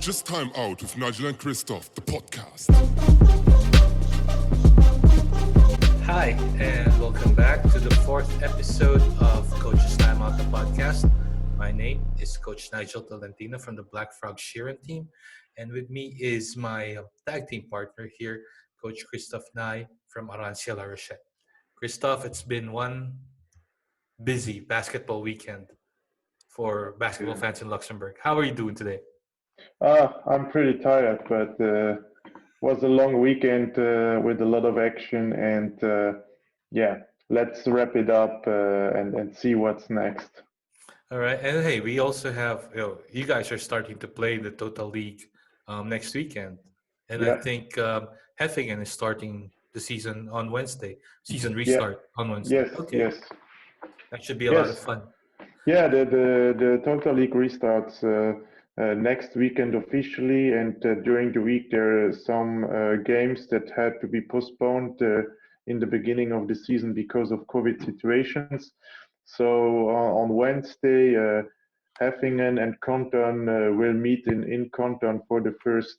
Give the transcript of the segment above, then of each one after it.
just Timeout with Nigel and Christophe, the podcast. Hi, and welcome back to the fourth episode of Coach's Timeout, the podcast. My name is Coach Nigel Tolentino from the Black Frog Sheeran team, and with me is my tag team partner here, Coach Christophe Nye from Arancia La Rochette. Christophe, it's been one busy basketball weekend for basketball fans in Luxembourg. How are you doing today? I'm pretty tired, but was a long weekend with a lot of action, and let's wrap it up and see what's next. All right, and hey, we also have you guys are starting to play the Total League next weekend, and I Yeah, think Heffingen is starting the season on Wednesday. Season yeah, restart on Wednesday. yes, Okay, yes, that should be a lot of yes. fun. Yeah, the Total League restarts next weekend officially, and during the week there are some games that had to be postponed in the beginning of the season because of COVID situations. So on Wednesday, Heffingen and Conton will meet in Conton for the first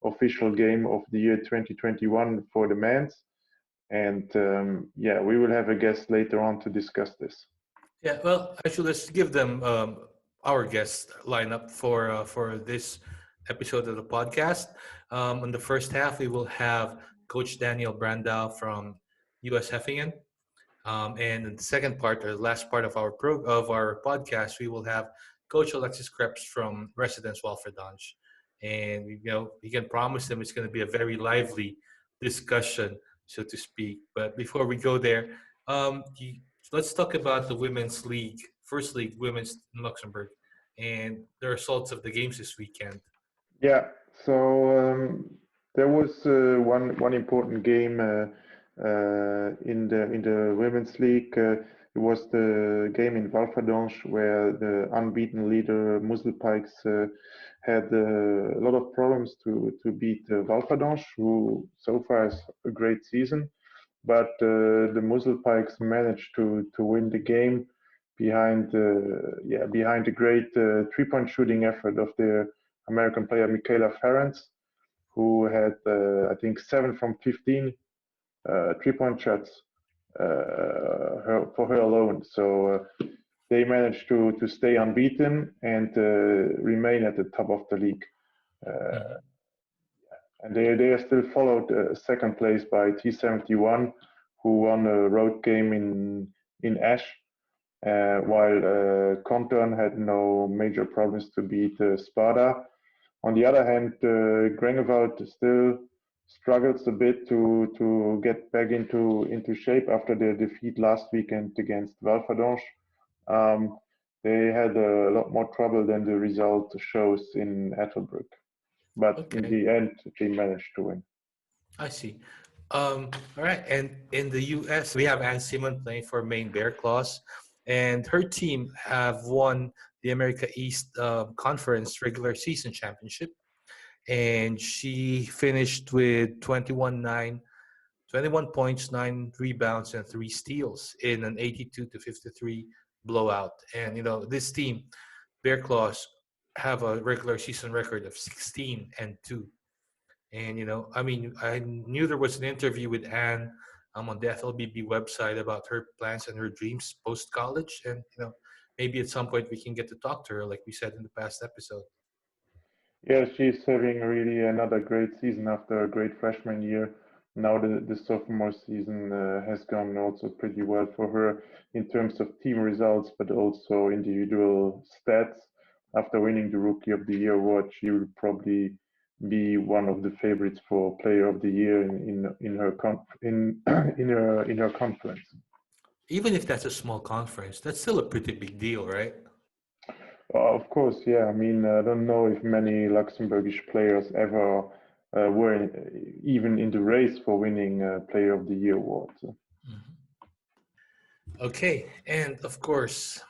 official game of the year 2021 for the men's. And we will have a guest later on to discuss this. Yeah, well, actually, let's give them our guest lineup for this episode of the podcast. In the first half, we will have Coach Daniel Brandao from US Heffingen. And in the second part, or the last part of our podcast, we will have Coach Alexis Kreps from Residence Walfedange, and we can promise them it's going to be a very lively discussion, so to speak. But before we go there, let's talk about the women's league, first league, women's in Luxembourg, and the results of the games this weekend. Yeah, so there was one important game in the women's league. It was the game in Walfedange where the unbeaten leader Muzzlepikes had a lot of problems to beat Walfedange, who so far has a great season. But the Muzzlepikes managed to win the game behind a great three-point shooting effort of their American player Michaela Ferentz, who had I think 7 from 15 three-point shots for her alone. So they managed to stay unbeaten and remain at the top of the league. Mhm. And they are still followed second place by T71, who won a road game in Ash, while Compton had no major problems to beat Sparta. On the other hand, Grengeveld still struggles a bit to get back into shape after their defeat last weekend against Walfedange. They had a lot more trouble than the result shows in Ettelbruck, but in Okay, the end, they managed to win. I see. All right, and in the U.S., we have Ann Simon playing for Maine Bear Claws, and her team have won the America East Conference regular season championship, and she finished with 21 points, 9 rebounds, and 3 steals in an 82-53 blowout. And this team, Bear Claws, have a regular season record of 16-2. And I mean, I knew there was an interview with Anne on the FLBB website about her plans and her dreams post college, and maybe at some point we can get to talk to her, like we said in the past episode. Yeah, she's having really another great season after a great freshman year. Now the sophomore season has gone also pretty well for her in terms of team results, but also individual stats. After winning the Rookie of the Year award, she will probably be one of the favorites for Player of the Year in her in her conference. Even if that's a small conference, that's still a pretty big deal, right? Of course, yeah. I mean, I don't know if many Luxembourgish players ever were even in the race for winning Player of the Year award. So, Mhm. Okay, and of course,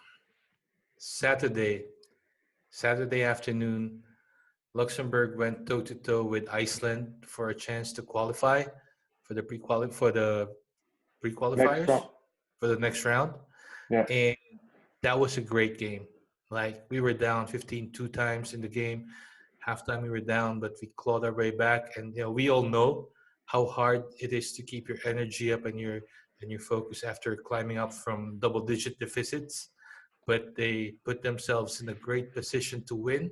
Saturday, Saturday afternoon, Luxembourg went toe to toe with Iceland for a chance to qualify for the next pre-qualifiers round, for the next round, yeah, and that was a great game. Like we were down 15 two times in the game, Halftime we were down, but we clawed our way back. And we all know how hard it is to keep your energy up and your focus after climbing up from double-digit deficits. But they put themselves in a great position to win.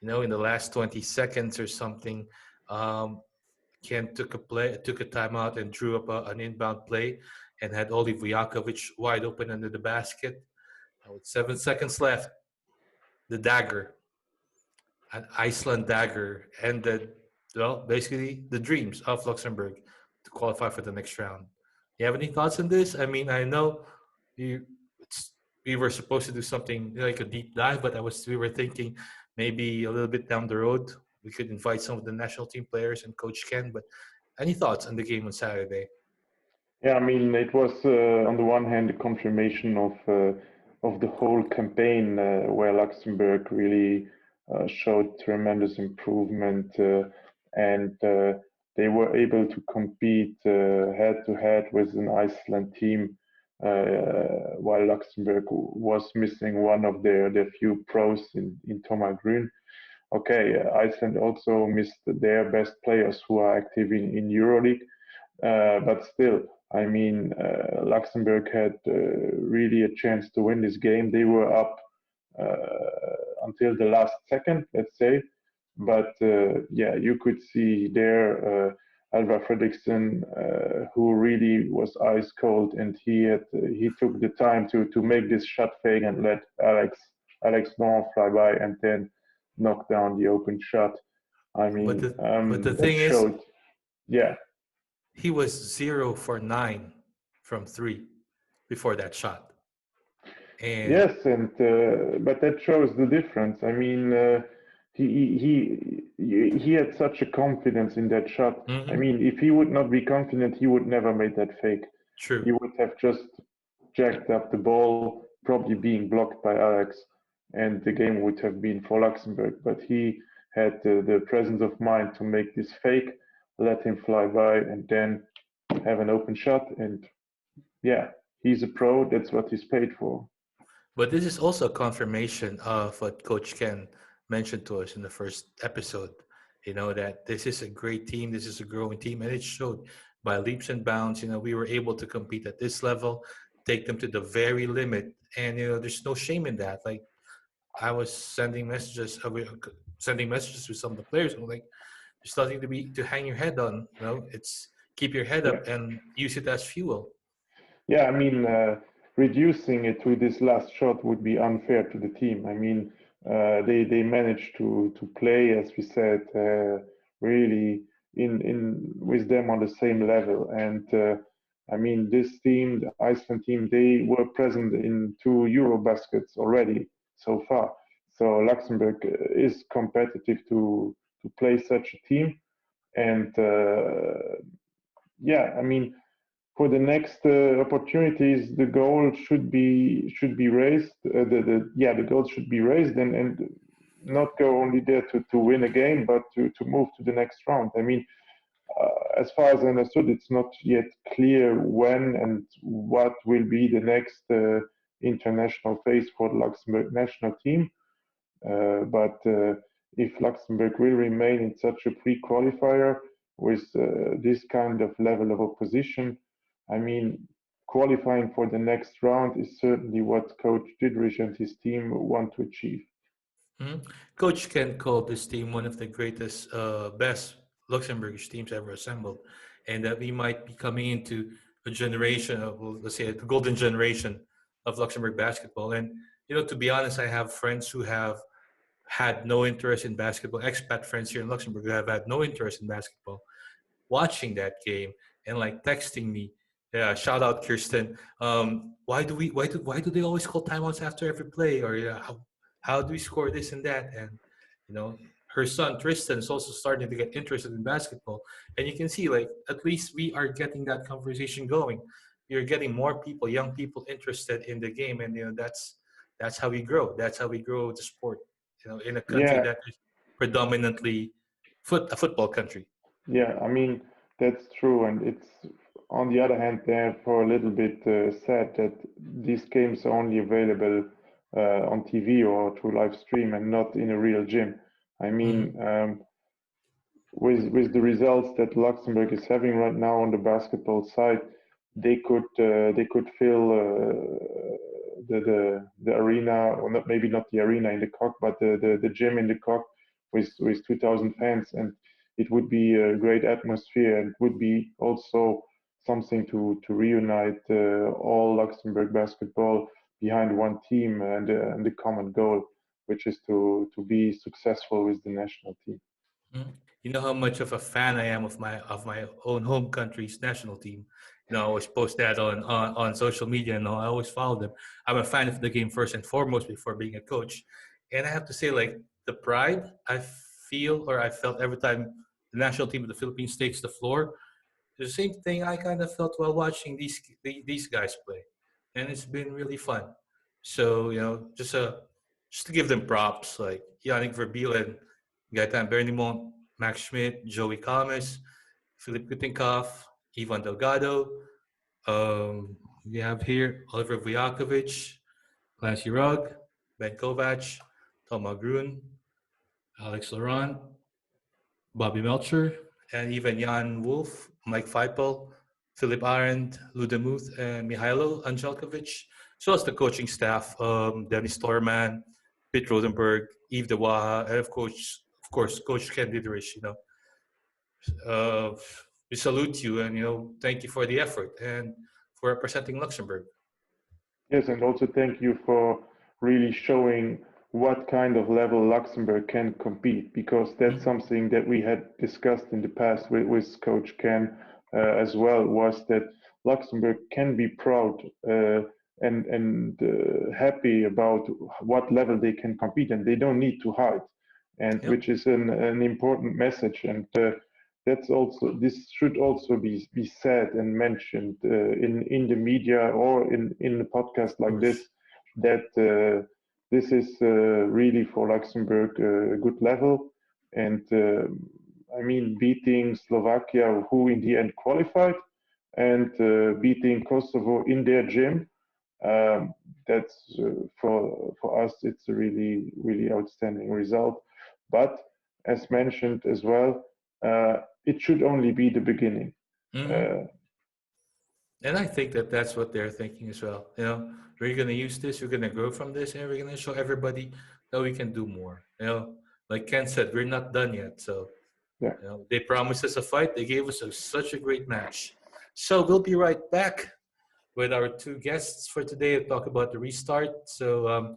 In the last 20 seconds or something, um, Ken took a timeout and drew up an inbound play, and had Olive Vujakovic wide open under the basket. With 7 seconds left, the dagger, an Iceland dagger, ended, well, basically the dreams of Luxembourg to qualify for the next round. You have any thoughts on this? I mean, I know you, we were supposed to do something like a deep dive, but we were thinking maybe a little bit down the road we could invite some of the national team players and Coach Ken. But any thoughts on the game on Saturday? Yeah, I mean, it was on the one hand a confirmation of the whole campaign where Luxembourg really showed tremendous improvement, and they were able to compete head to head with an Iceland team, while Luxembourg was missing one of their few pros in Thomas Grün. Okay, Iceland also missed their best players who are active in EuroLeague, but still, I mean, Luxembourg had really a chance to win this game. They were up until the last second, let's say. But yeah, you could see there Alva Fredriksson, who really was ice cold, and he took the time to make this shot fake and let Alex Norn fly by and then knock down the open shot. I But mean, the that thing is, showed, yeah. he was 0 for 9 from three before that shot. And Yes, and but that shows the difference. I mean, he had such a confidence in that shot. I mhm, mean, if he would not be confident, he would never make that fake. He true. would have just jacked up the ball, probably being blocked by Alex, and the game would have been for Luxembourg. But he had the presence of mind to make this fake, let him fly by, and then have an open shot. And yeah, he's a pro. That's what he's paid for. But this is also a confirmation of what Coach Ken mentioned to us in the first episode. That this is a great team, this is a growing team, and it showed by leaps and bounds. We were able to compete at this level, take them to the very limit, and there's no shame in that. Like I was sending messages to some of the players. I'm like, there's nothing to hang your head on. It's keep your head Yeah. up and use it as fuel. Yeah, I mean, reducing it to this last shot would be unfair to the team. I mean, they managed to play, as we said, really in with them on the same level. And I mean, this team, the Iceland team, they were present in 2 Euro baskets already so far. So Luxembourg is competitive to play such a team. And yeah, I mean, for the next opportunities, the goal should be raised. The goal should be raised, and not go only there to win a game, but to move to the next round. I mean, as far as I understood, it's not yet clear when and what will be the next international phase for the Luxembourg national team. But if Luxembourg will remain in such a pre-qualifier with this kind of level of opposition, I mean, qualifying for the next round is certainly what Coach Didrich and his team want to achieve. Mhm. Coach Ken called this team one of the greatest, best Luxembourgish teams ever assembled, and that we might be coming into a generation of, well, let's say, a golden generation of Luxembourg basketball. And to be honest, I have friends who have had no interest in basketball, expat friends here in Luxembourg who have had no interest in basketball, watching that game and like texting me. Yeah, shout out Kirsten. Why do they always call timeouts after every play? Or how do we score this and that? And you know, her son Tristan is also starting to get interested in basketball. And you can see like at least we are getting that conversation going. You're getting more people, young people interested in the game, and that's how we grow. That's how we grow the sport. In a country Yeah, that is predominantly a football country. yeah, I mean, that's true. And it's, on the other hand, therefore, a little bit sad that these games are only available on TV or through live stream and not in a real gym. I mean, with the results that Luxembourg is having right now on the basketball side, they could fill the arena, or not, maybe not the arena in the Cock, but the gym in the Cock with 2,000 fans, and it would be a great atmosphere, and would be also something to reunite all Luxembourg basketball behind one team and the common goal, which is to be successful with the national team. You know how much of a fan I am of my own home country's national team. You know, I always post that on social media, and I always follow them. I'm a fan of the game first and foremost before being a coach, and I have to say, like, the pride I feel or I felt every time the national team of the Philippines takes the floor, the same thing I kind of felt while watching these guys play, and it's been really fun. So just to give them props, like Yannick Verbielen, Gaetan Bernimont, Max Schmidt, Joey Kames, Philip Kutenkov, Ivan Delgado. We have here Oliver Vujakovic, Clancy Rugg, Ben Kovac, Thomas Grun, Alex Laurent, Bobby Melcher, and even Jan Wolf, Mike Feipel, Philip Arendt, Ludemuth, and Mihailo Angelkovic, as well as the coaching staff, Dennis Storman, Pete Rodenberg, Yves de Waha, and of course, Coach Ken Diderish. We salute you, and thank you for the effort and for representing Luxembourg. Yes, and also thank you for really showing what kind of level Luxembourg can compete, because that's something that we had discussed in the past with Coach Ken as well, was that Luxembourg can be proud and happy about what level they can compete, and they don't need to hide, and which is an important message. And this should also be said and mentioned in the media or in a podcast like this, that this is really for Luxembourg a good level. And I mean, beating Slovakia, who in the end qualified, and beating Kosovo in their gym, that's for us, it's a really, really outstanding result. But as mentioned as well, it should only be the beginning. And I think that that's what they're thinking as well. We're going to use this, we're going to grow from this, and we're going to show everybody that we can do more. Like Ken said, we're not done yet. So, they promised us a fight. They gave us such a great match. So we'll be right back with our two guests for today to talk about the restart. So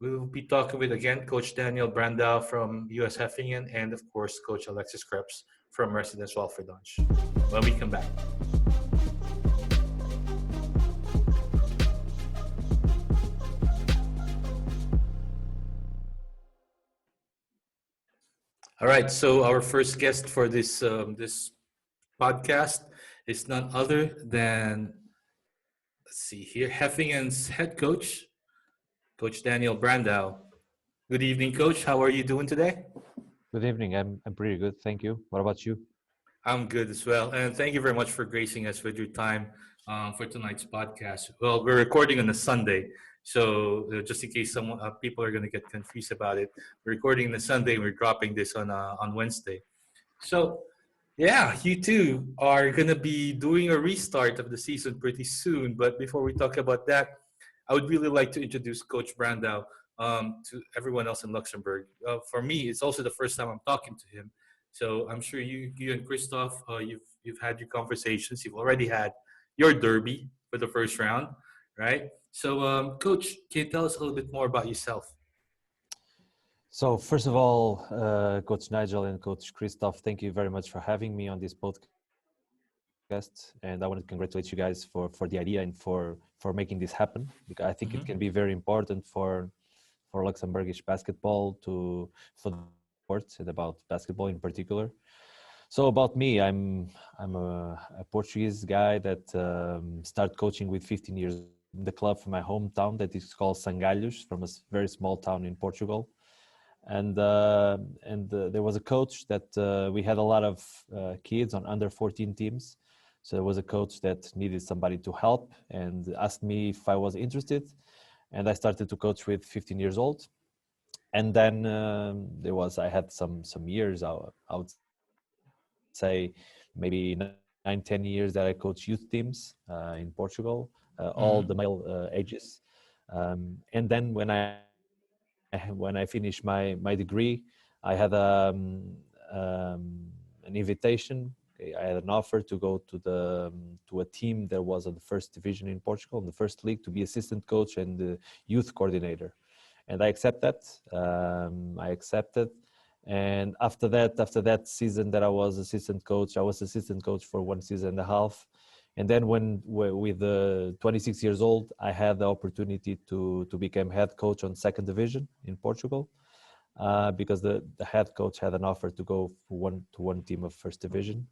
we'll be talking with, again, Coach Daniel Brandao from US Heffingen, and of course, Coach Alexis Kreps from Residence Walfedange when we come back. All right, so our first guest for this podcast is none other than, let's see here, Heffingen's head coach, Coach Daniel Brandao. Good evening, Coach. How are you doing today? Good evening. I'm pretty good, thank you. What about you? I'm good as well, and thank you very much for gracing us with your time for tonight's podcast. Well, we're recording on a Sunday, so just in case people are going to get confused about it, we're recording on a Sunday and we're dropping this on Wednesday. So, yeah, you two are going to be doing a restart of the season pretty soon. But before we talk about that, I would really like to introduce Coach Brandao to everyone else in Luxembourg. For me, it's also the first time I'm talking to him. So I'm sure you and Christophe, you've had your conversations. You've already had your derby for the first round, right? So, Coach, can you tell us a little bit more about yourself? So first of all, Coach Nigel and Coach Christophe, thank you very much for having me on this podcast. And I want to congratulate you guys for the idea and for making this happen, because I think it can be very important for Luxembourgish basketball for the sports and about basketball in particular. So about me, I'm a Portuguese guy that started coaching with 15 years. The club from my hometown that is called Sangalhos, from a very small town in Portugal. And there was a coach that we had a lot of kids on under 14 teams. So there was a coach that needed somebody to help and asked me if I was interested. And I started to coach with 15 years old. And then I had some years, I would say maybe 9-10 years that I coached youth teams in Portugal, all the Mm-hmm. male ages. And then when I finished my degree, I had an invitation. Okay, I had an offer to go to a team that was on the first division in Portugal, in the first league, to be assistant coach and the youth coordinator. And I accept that. I accepted. And after that season that I was assistant coach, I was assistant coach for 1.5 seasons. And then with 26 years old, I had the opportunity to become head coach on second division in Portugal, because the head coach had an offer to go to one team of first division,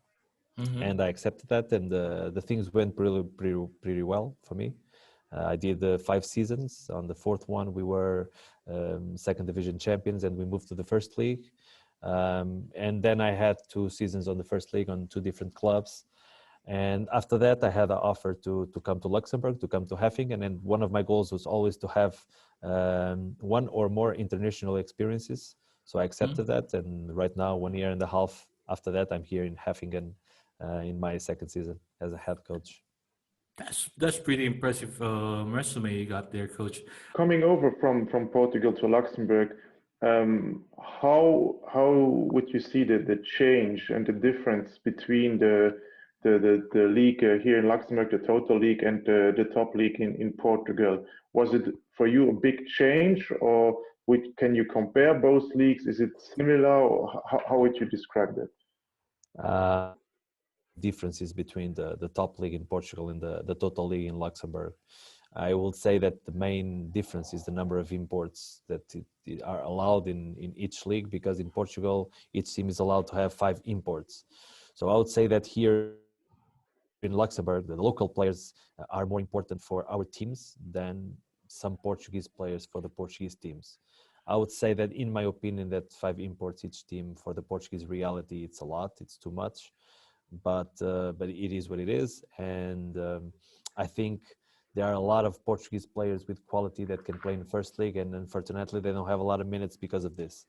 Mm-hmm. and I accepted that, and the things went pretty well for me. I did 5 seasons. On the fourth one, we were second division champions, and we moved to the first league. And then I had 2 seasons on the first league on two different clubs. And after that, I had an offer to come to Luxembourg, to come to Heffingen. And one of my goals was always to have one or more international experiences. So I accepted that. And right now, 1.5 years after that, I'm here in Heffingen in my second season as a head coach. That's pretty impressive resume you got there, Coach. Coming over from Portugal to Luxembourg, how would you see the change and the difference between the league here in Luxembourg, the total league, and the top league in Portugal? Was it for you a big change, or can you compare both leagues? Is it similar, or how would you describe that? Differences between the top league in Portugal and the total league in Luxembourg. I will say that the main difference is the number of imports that are allowed in each league, because in Portugal, each team is allowed to have 5 imports. So I would say that here in Luxembourg, the local players are more important for our teams than some Portuguese players for the Portuguese teams. I would say that, in my opinion, that 5 imports each team for the Portuguese reality, it's a lot, it's too much. But it is what it is, and I think there are a lot of Portuguese players with quality that can play in the first league, and unfortunately they don't have a lot of minutes because of this.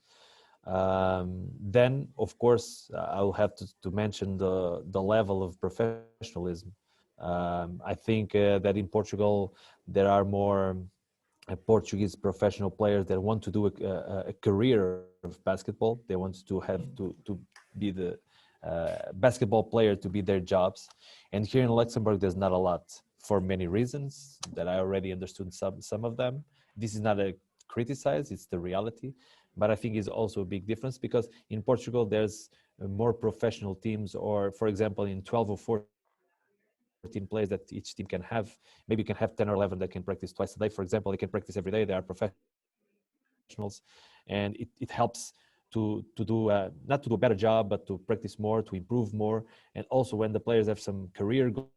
Then, of course, I will have to mention the level of professionalism. I think that in Portugal there are more Portuguese professional players that want to do a career of basketball. They want to have to be the basketball player to be their jobs. And here in Luxembourg, there's not a lot, for many reasons that I already understood some of them. This is not a criticize, it's the reality. But I think it's also a big difference, because in Portugal, there's more professional teams, or for example, in 12 or 14 players that each team can have, maybe you can have 10 or 11 that can practice twice a day. For example, they can practice every day. They are professionals, and it helps to do not to do a better job, but to practice more, to improve more. And also, when the players have some career goals,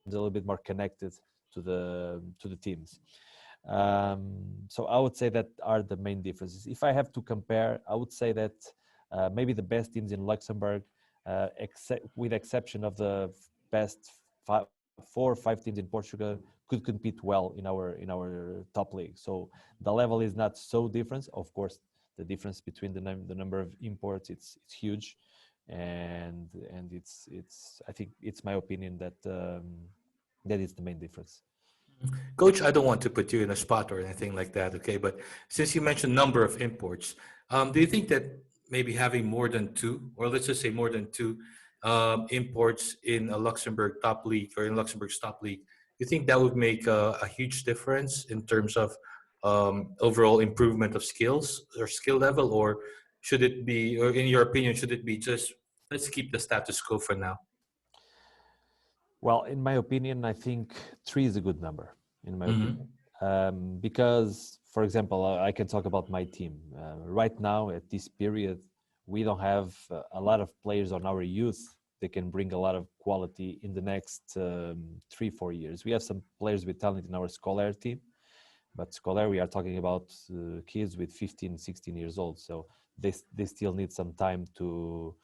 they can be a little bit more connected to the teams. So I would say that are the main differences. If I have to compare, I would say that maybe the best teams in Luxembourg, with exception of the best 4 or 5 teams in Portugal, could compete well in our top league. So the level is not so different. Of course, the difference between the number of imports, it's huge, and it's I think it's my opinion that that is the main difference. Coach, I don't want to put you in a spot or anything like that, okay? But since you mentioned number of imports, do you think that maybe having more than two, or let's just say more than two imports in a Luxembourg top league, or in Luxembourg's top league, you think that would make a huge difference in terms of overall improvement of skills or skill level? Or should it be, or in your opinion, should it be just let's keep the status quo for now? Well, in my opinion, I think 3 is a good number, in my Mm-hmm. opinion. Because, for example, I can talk about my team. Right now, at this period, we don't have a lot of players on our youth that can bring a lot of quality in the next 3-4 years. We have some players with talent in our Scholar team, but Scholar, we are talking about kids with 15, 16 years old. So they still need some time to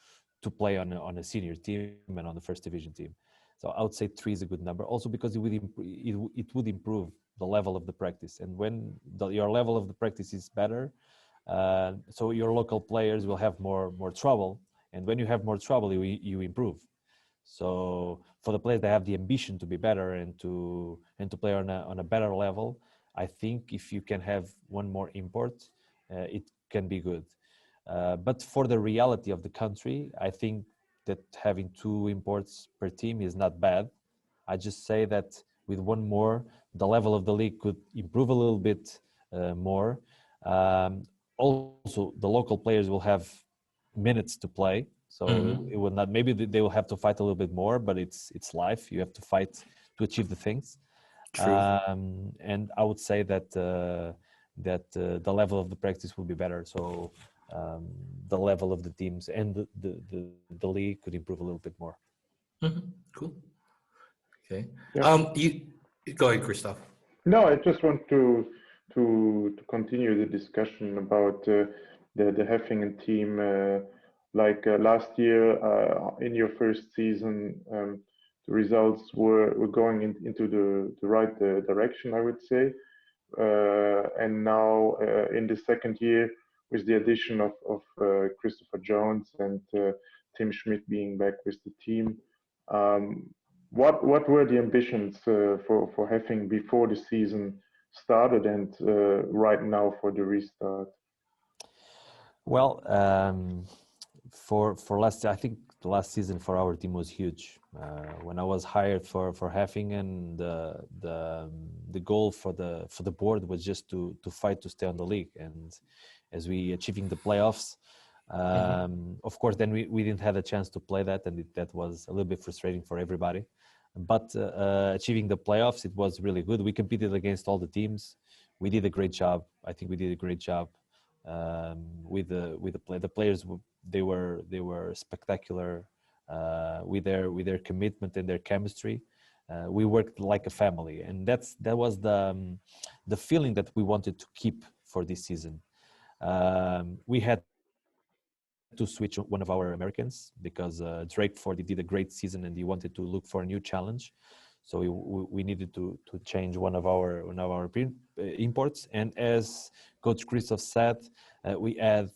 play on a senior team and on the first division team. So I would say 3 is a good number, also because it would improve the level of the practice. And when your level of the practice is better, so your local players will have more trouble. And when you have more trouble, you improve. So for the players that have the ambition to be better and to play on a better level, I think if you can have one more import, it can be good. But for the reality of the country, I think that having 2 imports per team is not bad. I just say that with one more, the level of the league could improve a little bit more. Also, the local players will have minutes to play, so it would not. Maybe they will have to fight a little bit more, but it's life. You have to fight to achieve the things. True. And I would say that the level of the practice will be better. So the level of the teams and the league could improve a little bit more. Cool. Okay. Yeah. You go ahead, Christophe. No, I just want to continue the discussion about the Heffingen team. Like last year, in your first season, the results were going into the right direction, I would say. And now in the second year, with the addition of Christopher Jones and Tim Schmidt being back with the team, what were the ambitions for Heffing before the season started and right now for the restart? Well, for last, I think the last season for our team was huge. When I was hired for Heffingen, the goal for the board was just to fight to stay on the league, and as we achieving the playoffs, of course, then we didn't have a chance to play that, and that was a little bit frustrating for everybody. But achieving the playoffs, it was really good. We competed against all the teams. We did a great job. I think we did a great job with the players. They were spectacular with their commitment and their chemistry. We worked like a family, and that was the feeling that we wanted to keep for this season. We had to switch one of our Americans because Drake Ford did a great season and he wanted to look for a new challenge. So we needed to change one of our imports. And as Coach Christophe said, we add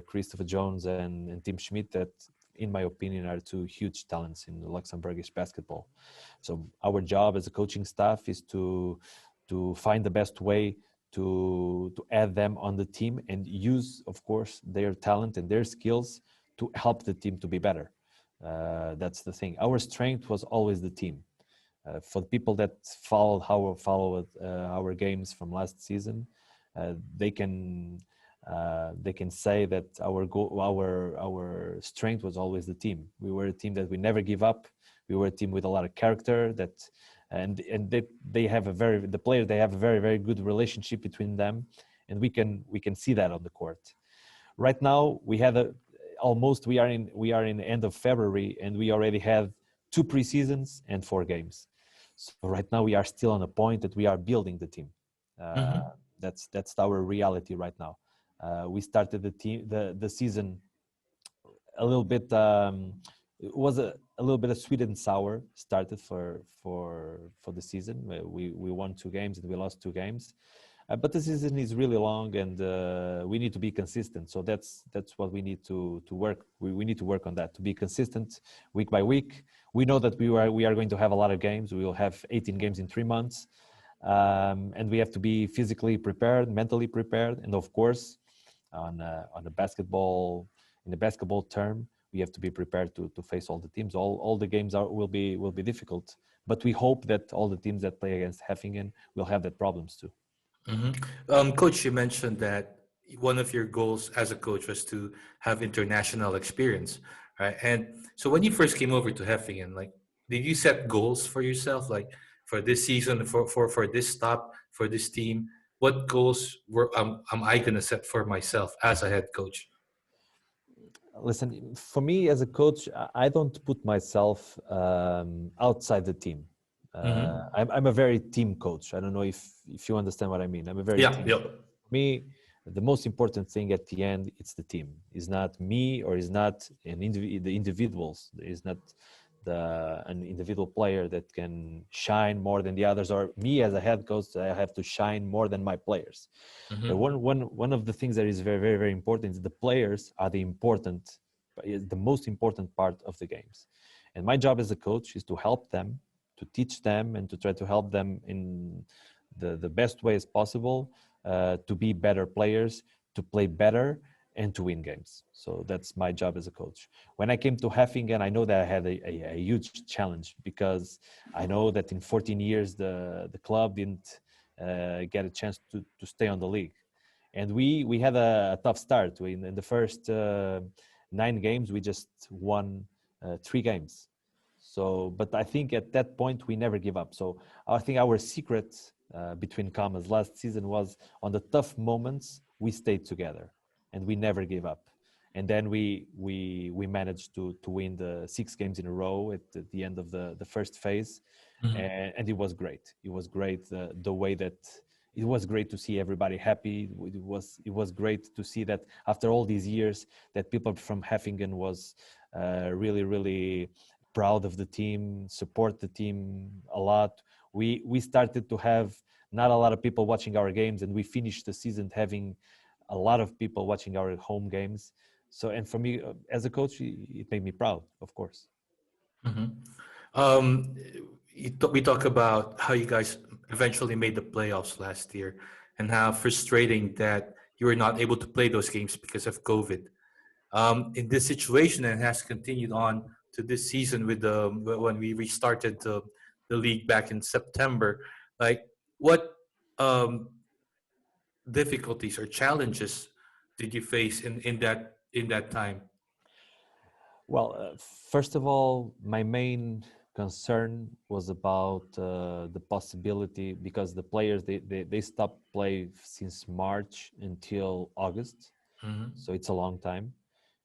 Christopher Jones and Tim Schmidt that, in my opinion, are 2 huge talents in the Luxembourgish basketball. So our job as a coaching staff is to find the best way to add them on the team and use, of course, their talent and their skills to help the team to be better. That's the thing. Our strength was always the team. For the people that followed our games from last season, they can say that our strength was always the team. We were a team that we never give up. We were a team with a lot of character and the players, they have a very, very good relationship between them, and we can see that on the court. Right now we are in the end of February, and we already have 2 preseasons and 4 games. So right now we are still on a point that we are building the team. That's our reality right now. We started the season a little bit. It was a little bit of sweet and sour started for the season. We won 2 games and we lost 2 games, but the season is really long, and we need to be consistent. So that's what we need to work. We need to work on that, to be consistent week by week. We know that we are going to have a lot of games. We will have 18 games in 3 months, and we have to be physically prepared, mentally prepared, and of course, in the basketball term, we have to be prepared to face all the teams. All the games will be difficult, but we hope that all the teams that play against Heffingen will have that problems too. Coach, you mentioned that one of your goals as a coach was to have international experience, right? And so when you first came over to Heffingen, like, did you set goals for yourself, like for this season, for this stop, for this team? What goals am I gonna set for myself as a head coach? Listen, for me as a coach, I don't put myself outside the team. I'm a very team coach. I don't know if you understand what I mean. I'm a very team. Yeah. For me, the most important thing at the end, it's the team. It's not me, or it's not the individuals. It's not an individual player that can shine more than the others, or me as a head coach, I have to shine more than my players. But one of the things that is very, very, very important is the players are is the most important part of the games. And my job as a coach is to help them, to teach them, and to try to help them in the best way as possible to be better players, to play better, and to win games. So that's my job as a coach. When I came to Heffingen, I know that I had a huge challenge, because I know that in 14 years the club didn't get a chance to stay on the league. And we had a tough start. In the first 9 games, we just won 3 games. So, but I think at that point we never give up. So I think our secret between commas last season was, on the tough moments we stayed together and we never gave up. And then we managed to win the 6 games in a row at the end of the first phase, and it was great. It was great the way that it was great to see everybody happy. It was great to see that after all these years that people from Heffingen was really, really proud of the team, support the team a lot. We started to have not a lot of people watching our games, and we finished the season having a lot of people watching our home games. So, and for me as a coach, it made me proud, of course. Um, we talk about how you guys eventually made the playoffs last year, and how frustrating that you were not able to play those games because of COVID. In this situation, and has continued on to this season with when we restarted the league back in September. Like, what um, difficulties or challenges did you face in that time? Well, first of all, my main concern was about the possibility, because the players they stopped play since March until August, so it's a long time.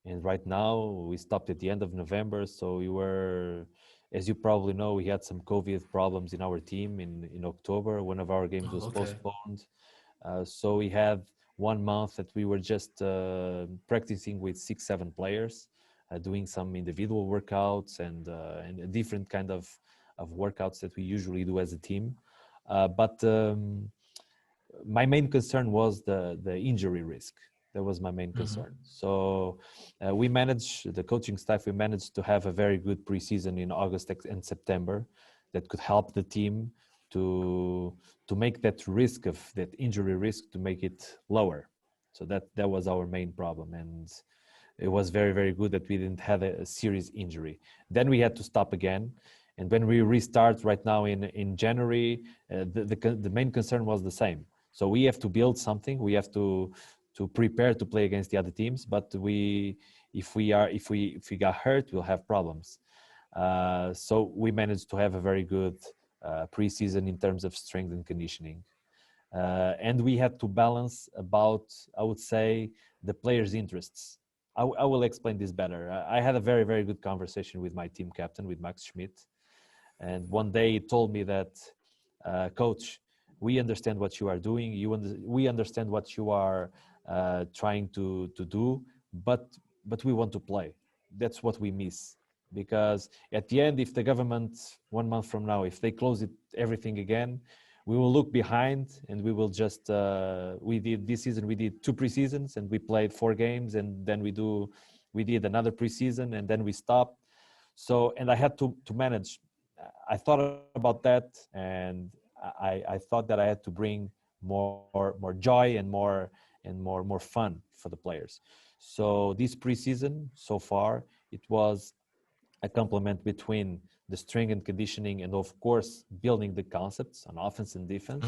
And right now we stopped at the end of November, so we were, as you probably know, we had some COVID problems in our team in October. One of our games was postponed. So we had 1 month that we were just practicing with 6-7 players, doing some individual workouts and a different kind of workouts that we usually do as a team. But my main concern was the injury risk. That was my main concern. So the coaching staff, we managed to have a very good preseason in August and September that could help the team to make that risk of that injury risk, to make it lower. So that was our main problem. And it was very, very good that we didn't have a serious injury. Then we had to stop again. And when we restart right now in January, the main concern was the same. So we have to build something. We have to prepare to play against the other teams. But if we got hurt, we'll have problems. So we managed to have a very good preseason in terms of strength and conditioning. And we had to balance about, I would say, the players' interests. I will explain this better. I had a very, very good conversation with my team captain, with Max Schmidt. And one day he told me that, Coach, we understand what you are doing. We understand what you are trying to do, but we want to play. That's what we miss. Because at the end, if the government 1 month from now, if they close everything again, we will look behind and we will just, this season we did 2 preseasons and we played 4 games, and then we did another preseason and then we stopped. So, and I had to manage. I thought about that, and I thought that I had to bring more joy and more fun for the players. So this preseason so far, it was a complement between the strength and conditioning, and of course building the concepts on offense and defense,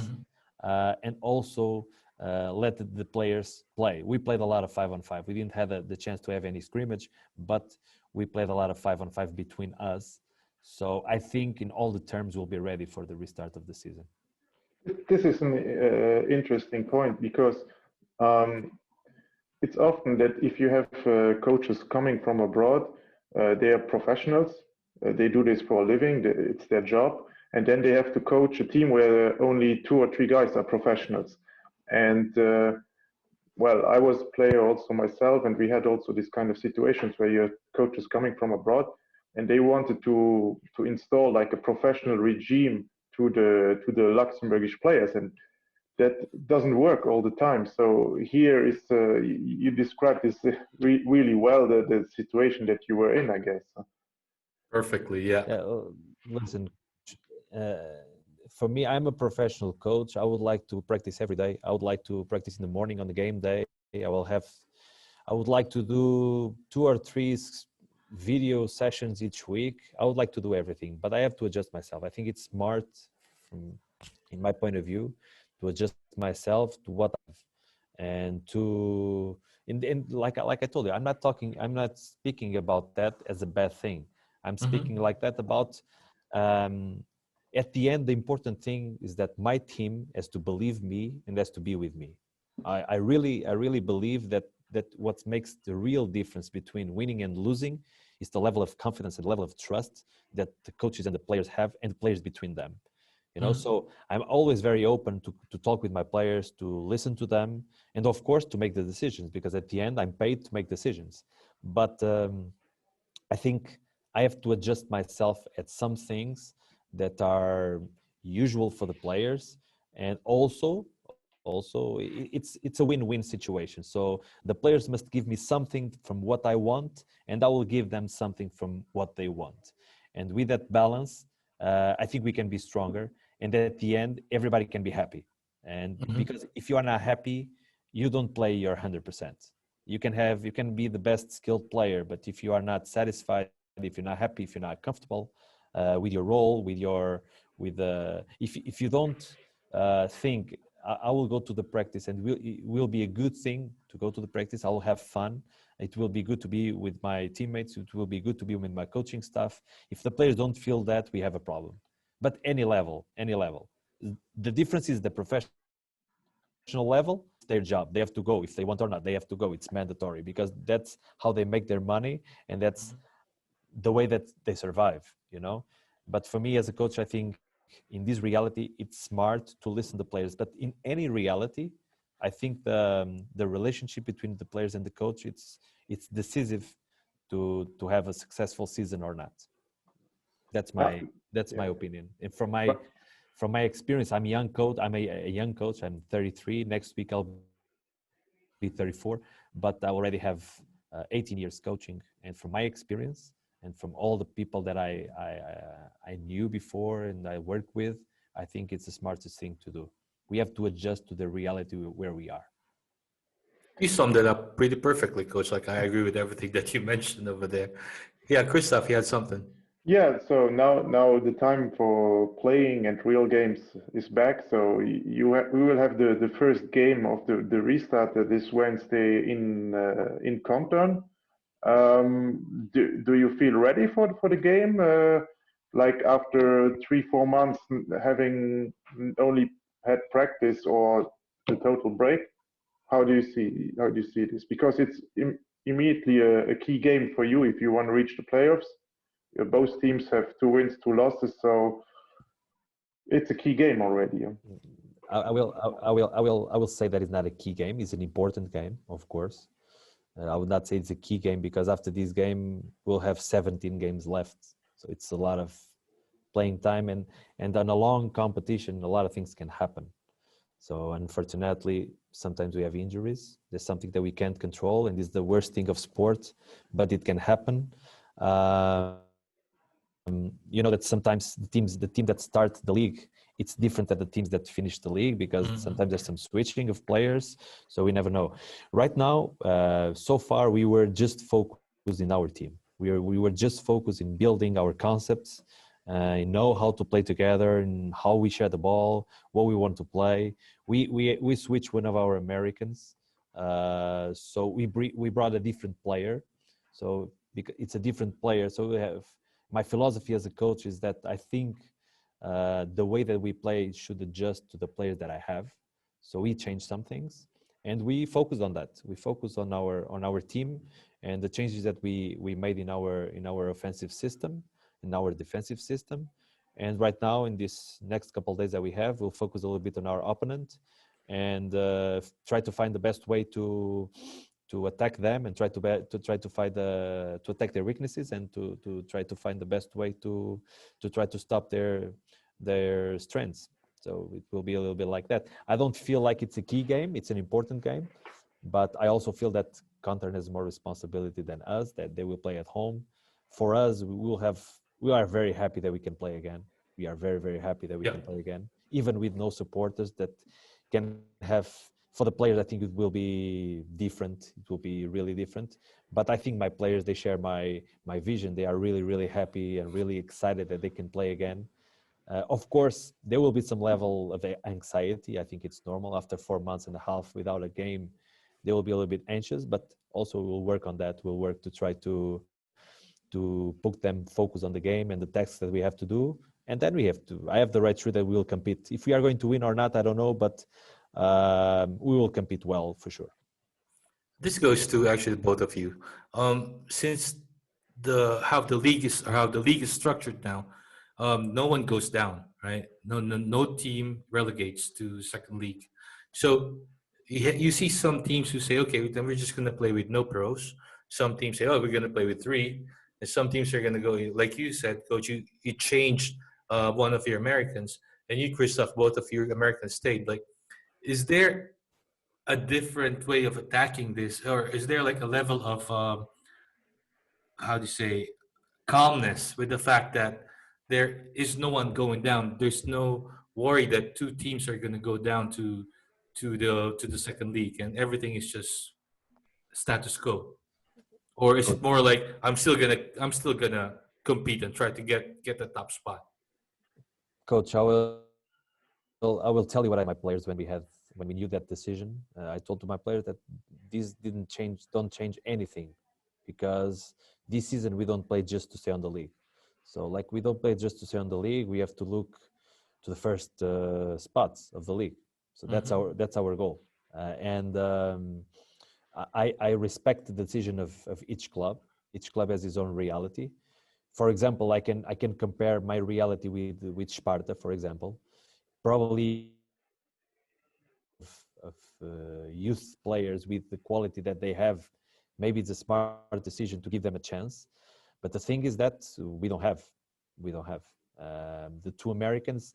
and also let the players play. We played a lot of 5-on-5. We didn't have the chance to have any scrimmage, but we played a lot of 5-on-5 between us. So I think in all the terms we'll be ready for the restart of the season. This is an interesting point, because it's often that if you have coaches coming from abroad, they are professionals. They do this for a living. It's their job. And then they have to coach a team where only 2 or 3 guys are professionals. And well, I was a player also myself, and we had also this kind of situations where you have coaches coming from abroad. and they wanted to install like a professional regime to the Luxembourgish players, and that doesn't work all the time. So here is you described this really well, the situation that you were in, I guess. Perfectly, yeah. Listen, uh, for me, I'm a professional coach. I would like to practice every day. I would like to practice in the morning on the game day. I would like to do 2 or 3 video sessions each week. I would like to do everything, but I have to adjust myself. I think it's smart, from in my point of view, to adjust myself to what I've, and to in like I told you, I'm not speaking about that as a bad thing. I'm speaking like that about at the end, the important thing is that my team has to believe me and has to be with me. I really believe that what makes the real difference between winning and losing is the level of confidence and level of trust that the coaches and the players have, and the players between them. You know, so I'm always very open to talk with my players, to listen to them, and of course to make the decisions, because at the end I'm paid to make decisions. But I think I have to adjust myself at some things that are usual for the players, and also it's a win-win situation. So the players must give me something from what I want, and I will give them something from what they want. And with that balance, I think we can be stronger, and at the end everybody can be happy. And because if you are not happy, you don't play your 100%. You can be the best skilled player, but if you are not satisfied, if you're not happy, if you're not comfortable with your role, if you don't think I will go to the practice, and it will be a good thing to go to the practice, I will have fun, it will be good to be with my teammates, it will be good to be with my coaching staff. If the players don't feel that, we have a problem. But any level, the difference is the professional level, their job, they have to go. If they want or not, they have to go. It's mandatory, because that's how they make their money, and that's the way that they survive, you know. But for me as a coach, I think in this reality it's smart to listen to players. But in any reality, I think the relationship between the players and the coach, it's decisive to have a successful season or not. That's my opinion. And from my experience, I'm a young coach. I'm a young coach. I'm 33. Next week I'll be 34, but I already have 18 years coaching. And from my experience, and from all the people that I knew before and I worked with, I think it's the smartest thing to do. We have to adjust to the reality where we are. You summed it up pretty perfectly, Coach. Like, I agree with everything that you mentioned over there. Yeah, Christophe, you had something. Yeah, so now the time for playing and real games is back. So we will have the first game of the restart this Wednesday in Compton. Do you feel ready for the game? Like after 3-4 months having only had practice or the total break, how do you see this? Because it's immediately a key game for you if you want to reach the playoffs. Both teams have 2 wins, 2 losses, so it's a key game already. I will say that it's not a key game. It's an important game, of course. I would not say it's a key game, because after this game we'll have 17 games left. So it's a lot of playing time, and on a long competition, a lot of things can happen. So unfortunately, sometimes we have injuries. There's something that we can't control, and it's the worst thing of sport, but it can happen. You know that sometimes the team that starts the league, it's different than the teams that finish the league, because sometimes there's some switching of players, so we never know. Right now, so far we were just focused in our team. We were just focused in building our concepts, know how to play together and how we share the ball, what we want to play. We switched one of our Americans, so we brought a different player. So because it's a different player, so we have. My philosophy as a coach is that I think the way that we play should adjust to the players that I have. So we changed some things, and we focused on that. We focused on our team and the changes that we made in our offensive system, in our defensive system. And right now, in this next couple of days that we have, we'll focus a little bit on our opponent and try to find the best way to to attack them and try to find to attack their weaknesses and to try to find the best way to try to stop their strengths. So it will be a little bit like that. I don't feel like it's a key game. It's an important game, but I also feel that Content has more responsibility than us, that they will play at home. For us, we are very happy that we can play again. We are very, very happy that we Yeah. can play again, even with no supporters that can have, for the players, I think it will be different. It will be really different. But I think my players, they share my vision. They are really, really happy and really excited that they can play again. Of course, there will be some level of anxiety. I think it's normal after 4 months and a half without a game. They will be a little bit anxious, but also we'll work on that. We'll work to try to put them focus on the game and the tasks that we have to do. And then I have the right truth that we will compete. If we are going to win or not, I don't know, but we will compete well for sure. This goes to actually both of you. Since how the league is structured now, no one goes down, right? No team relegates to second league. So you see some teams who say, okay, then we're just going to play with no pros. Some teams say, oh, we're going to play with three. And some teams are going to go, like you said, coach, you changed one of your Americans, and you, Christoph, both of your Americans stayed. Like, is there a different way of attacking this, or is there like a level of how do you say, calmness with the fact that there is no one going down? There's no worry that two teams are going to go down to the second league, and everything is just status quo. Or is it more like I'm still gonna compete and try to get the top spot? Coach, I will tell you what I my players when we knew that decision. I told to my players that this don't change anything, because this season we don't play just to stay on the league. So like we don't play just to stay on the league. We have to look to the first spots of the league. So that's our goal. And I respect the decision of each club. Each club has its own reality. For example, I can compare my reality with Sparta, for example. Probably of youth players with the quality that they have, maybe it's a smart decision to give them a chance. But the thing is that we don't have. The two Americans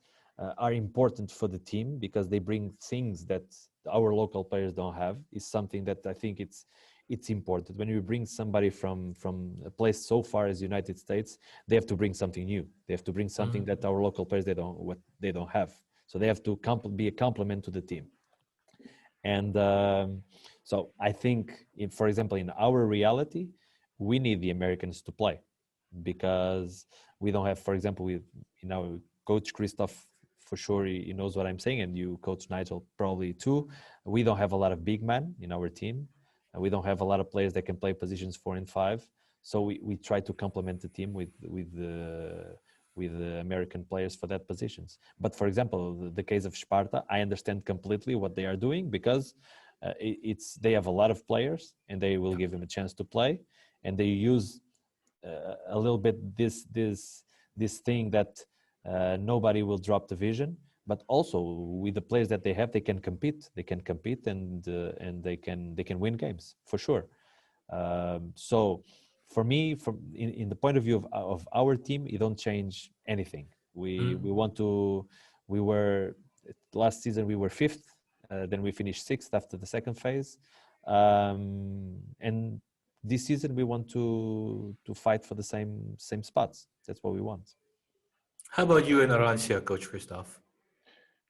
are important for the team because they bring things that our local players don't have. Is something that I think it's important. When you bring somebody from a place so far as United States, they have to bring something new. They have to bring something that our local players they don't have. So they have to be a complement to the team. And so I think, for example, in our reality, we need the Americans to play, because we don't have, for example, Coach Christophe, for sure, he knows what I'm saying, and you, Coach Nigel, probably too. We don't have a lot of big men in our team. We don't have a lot of players that can play positions 4 and 5. So we try to complement the team with the American players for that positions. But for example, the case of Sparta, I understand completely what they are doing, because they have a lot of players and they will give them a chance to play, and they use a little bit this thing that nobody will drop the vision, but also with the players that they have, they can compete. They can compete and they can win games for sure. So for me, in the point of view of our team, it don't change anything. We were last season we were 5th, then we finished 6th after the second phase, and this season we want to fight for the same spots. That's what we want. How about you and Arancia, Coach Christoph?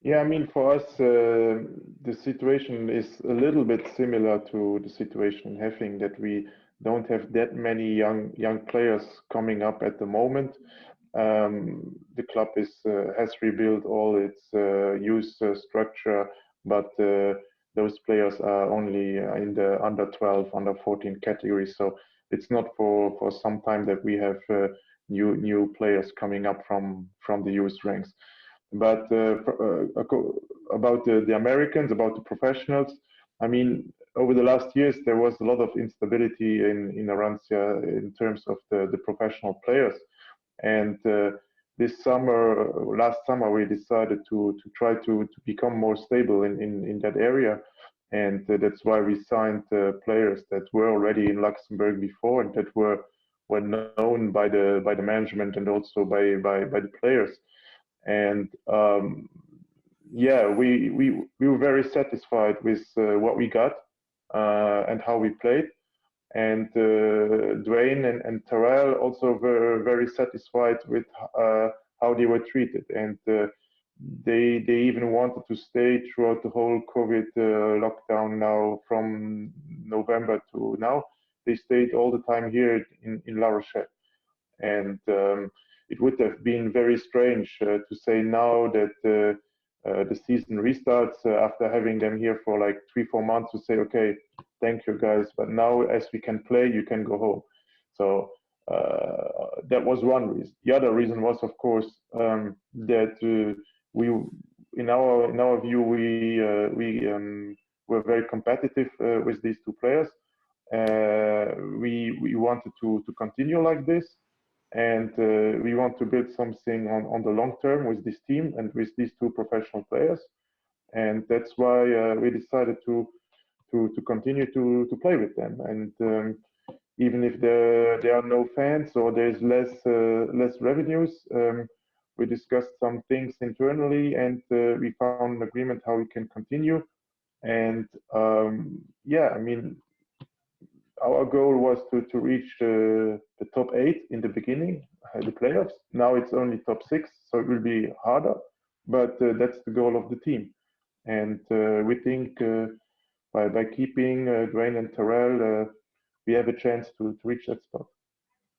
Yeah, I mean, for us, the situation is a little bit similar to the situation in Heffingen, that we don't have that many young players coming up at the moment. The club has rebuilt all its youth structure, but those players are only in the under 12, under 14 category. So it's not for some time that we have new players coming up from the youth ranks. But about the Americans, about the professionals, I mean, over the last years, there was a lot of instability in Arancia in terms of the professional players. And last summer, we decided to try to become more stable in that area. and that's why we signed players that were already in Luxembourg before and that were known by the management and also by the players. And yeah, we were very satisfied with what we got and how we played. And Dwayne and Terrell also were very satisfied with how they were treated, and they even wanted to stay throughout the whole COVID lockdown now from November to now. They stayed all the time here in La Rochelle. And it would have been very strange to say now that the season restarts after having them here for like 3-4 months to say, okay, thank you guys, but now as we can play, you can go home. So that was one reason. The other reason was, of course, that we, in our view, we were very competitive with these two players. We wanted to continue like this, and we want to build something on the long term with this team and with these two professional players, and that's why we decided to continue to play with them. And even if there are no fans or there's less revenues, we discussed some things internally, and we found an agreement how we can continue. And yeah, I mean, our goal was to reach the top 8 in the beginning, the playoffs. Now it's only top 6, so it will be harder, but that's the goal of the team. And we think by keeping Dwayne and Terrell, we have a chance to reach that spot.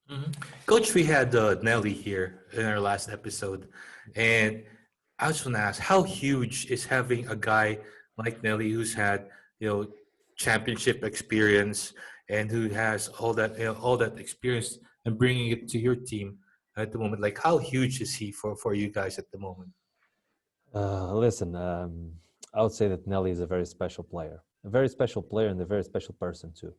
Mm-hmm. Coach, we had Nelly here in our last episode, and I just want to ask, how huge is having a guy like Nelly who's had, championship experience and who has all that experience and bringing it to your team at the moment? Like, how huge is he for you guys at the moment? Listen, I would say that Nelly is a very special player, and a very special person too.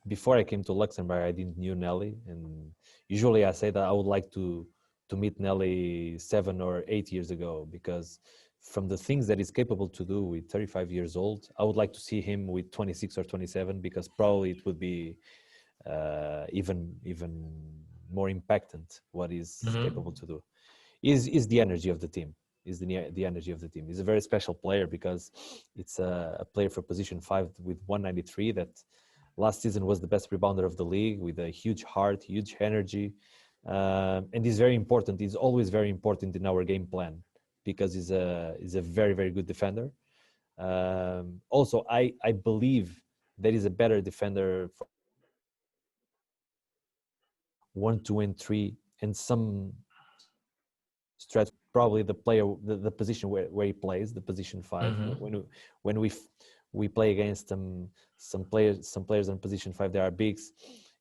Before I came to Luxembourg, I didn't knew Nelly, and usually I say that I would like to meet Nelly 7 or 8 years ago, because from the things that he's capable to do with 35 years old, I would like to see him with 26 or 27, because probably it would be even more impactant what he's capable to do. Is the energy of the team. Is the energy of the team. He's a very special player because it's a player for position 5 with 193 that last season was the best rebounder of the league, with a huge heart, huge energy. And he's very important. He's always very important in our game plan because he's a very, very good defender. Also, I believe that he's a better defender for 1, 2, and 3, and some stretch. Probably the player, the position where he plays, the position 5. When we play against some players on position 5, there are bigs.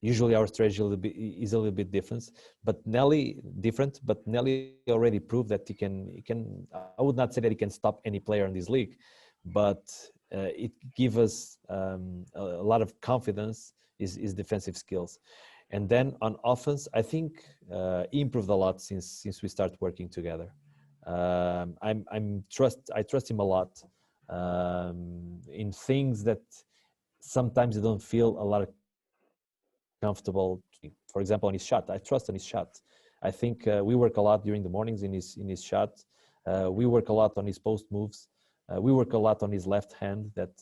Usually our strategy is a little bit different, but Nelly already proved that he can. I would not say that he can stop any player in this league, but it gives us a lot of confidence. His defensive skills, and then on offense, I think he improved a lot since we started working together. I trust him a lot in things that sometimes you don't feel a lot of comfortable. For example, on his shot, I trust on his shot. I think we work a lot during the mornings in his shot. We work a lot on his post moves. We work a lot on his left hand that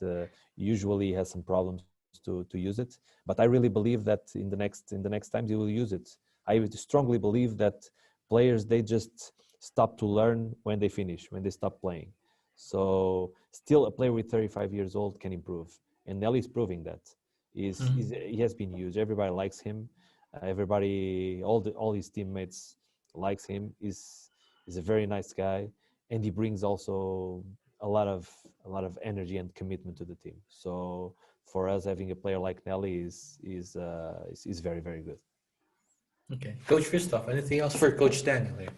usually has some problems to use it. But I really believe that in the next times he will use it. I strongly believe that players, they just stop to learn when they finish, when they stop playing. So still a player with 35 years old can improve, and Nelly is proving that. He has been used. Everybody likes him. All his teammates likes him. He's a very nice guy, and he brings also a lot of energy and commitment to the team. So for us, having a player like Nelly is very, very good. Okay, Coach Christophe, anything else for Coach Daniel here?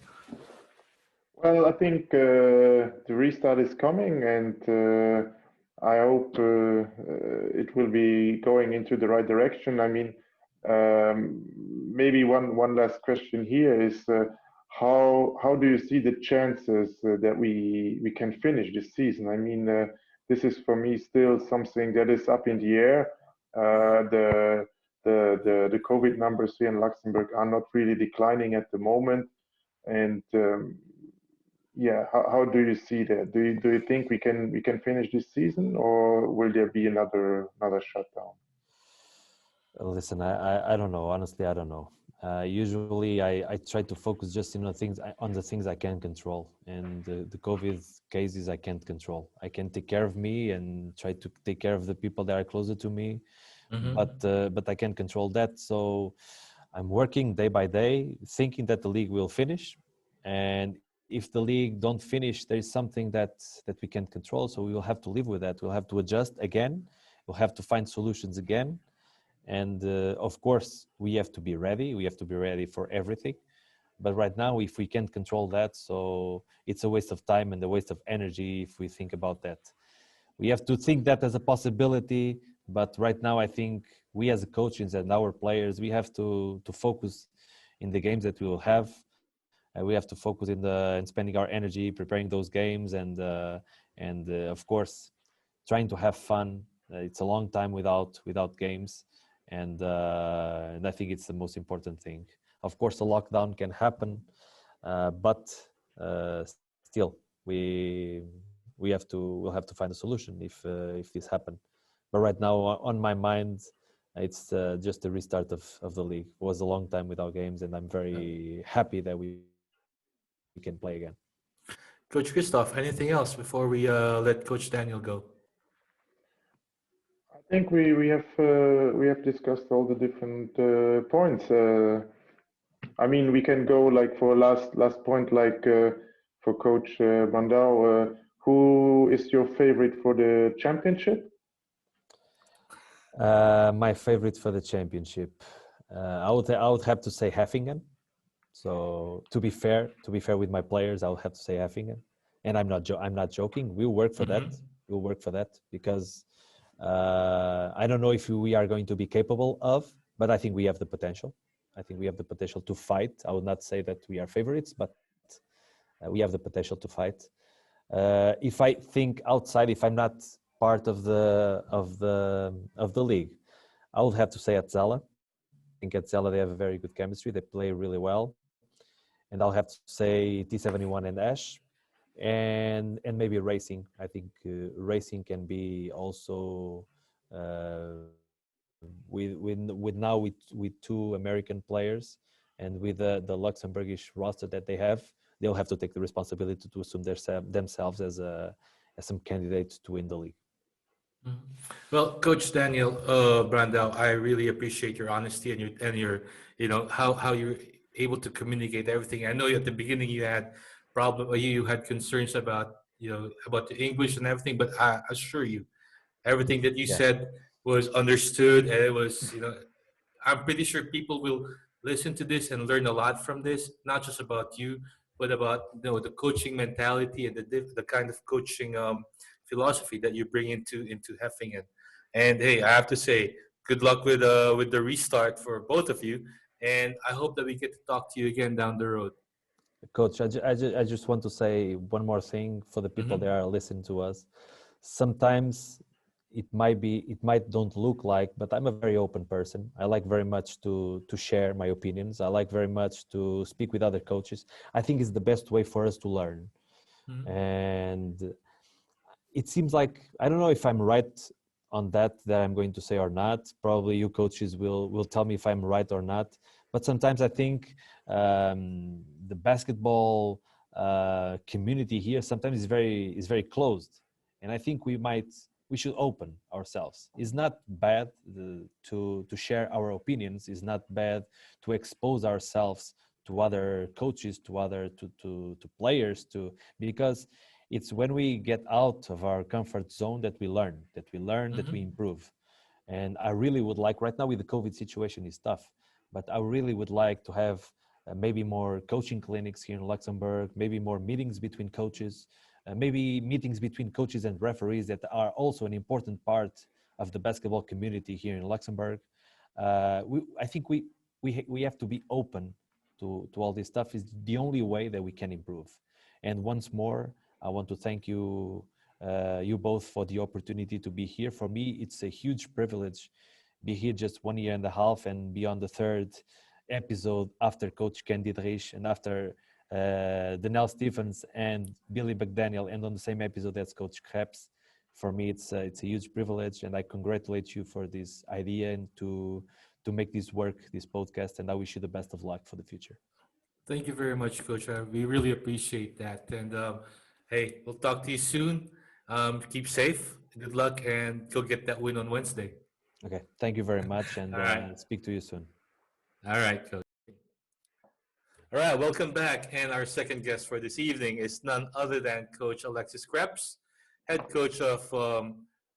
Well, I think the restart is coming, and I hope it will be going into the right direction. I mean, maybe one last question here is how do you see the chances that we can finish this season? I mean, this is for me still something that is up in the air. The COVID numbers here in Luxembourg are not really declining at the moment, and yeah, how do you see that? Do you think we can finish this season, or will there be another shutdown? Listen, I don't know. Honestly, I don't know. Usually, I try to focus just on the things I can control, and the COVID cases I can't control. I can take care of me and try to take care of the people that are closer to me, but I can't control that. So I'm working day by day, thinking that the league will finish, and if the league don't finish, there is something that we can't control. So we will have to live with that. We'll have to adjust again. We'll have to find solutions again. And of course, we have to be ready. We have to be ready for everything. But right now, if we can't control that, so it's a waste of time and a waste of energy if we think about that. We have to think that as a possibility. But right now, I think we as coaches and our players, we have to focus in the games that we will have. We have to focus in spending our energy preparing those games and of course trying to have fun. It's a long time without games, and I think it's the most important thing. Of course, a lockdown can happen, but still, we'll have to find a solution if this happen. But right now, on my mind, it's just the restart of the league. It was a long time without games, and I'm very happy that we can play again. Coach Christophe, anything else before we let Coach Daniel go? I think we have discussed all the different points. I mean, we can go like for last point, like for Coach Brandao. Who is your favorite for the championship? My favorite for the championship, I would have to say Heffingen. So to be fair with my players, I'll have to say Heffingen, and I'm not joking. We'll work for that. We'll work for that because I don't know if we are going to be capable of, but I think we have the potential. I think we have the potential to fight. I would not say that we are favorites, but we have the potential to fight. If I think outside, if I'm not part of the league, I would have to say Atzala. I think Atzala, they have a very good chemistry. They play really well. And I'll have to say T71 and Ash, and maybe Racing. I think Racing can be also with two American players and with the Luxembourgish roster that they have, they'll have to take the responsibility to assume themselves as some candidates to win the league. Well, Coach Daniel Brandao, I really appreciate your honesty and your how you're able to communicate everything. I know at the beginning you had you had concerns about about the English and everything, but I assure you, everything that you Yeah. said was understood, and it was I'm pretty sure people will listen to this and learn a lot from this, not just about you, but about the coaching mentality and the kind of coaching philosophy that you bring into Heffingen. And hey, I have to say, good luck with the restart for both of you, and I hope that we get to talk to you again down the road. Coach, I just want to say one more thing for the people that are listening to us. Sometimes it might don't look like, but I'm a very open person. I like very much to share my opinions. I like very much to speak with other coaches. I think it's the best way for us to learn. And it seems like, I don't know if I'm right on that I'm going to say or not. Probably you coaches will tell me if I'm right or not. But sometimes I think the basketball community here sometimes is very closed, and I think we should open ourselves. It's not bad to share our opinions. It's not bad to expose ourselves to other coaches, to players, because it's when we get out of our comfort zone that we learn, that we improve. And I really would like, right now with the COVID situation is tough, but I really would like to have maybe more coaching clinics here in Luxembourg, maybe more meetings between coaches, maybe meetings between coaches and referees that are also an important part of the basketball community here in Luxembourg. I think we have to be open to all this stuff is the only way that we can improve. And once more, I want to thank you, you both, for the opportunity to be here. For me, it's a huge privilege be here just 1.5 years and be on the third episode after Coach Ken Dietrich and after Daniel Stevens and Billy McDaniel, and on the same episode as Coach Kreps. For me, it's a huge privilege, and I congratulate you for this idea and to make this work, this podcast, and I wish you the best of luck for the future. Thank you very much, Coach. We really appreciate that. And hey, we'll talk to you soon. Keep safe. Good luck, and go get that win on Wednesday. Okay, thank you very much, and All right. speak to you soon. All right, Coach. All right, welcome back. And our second guest for this evening is none other than Coach Alexis Kreps, head coach of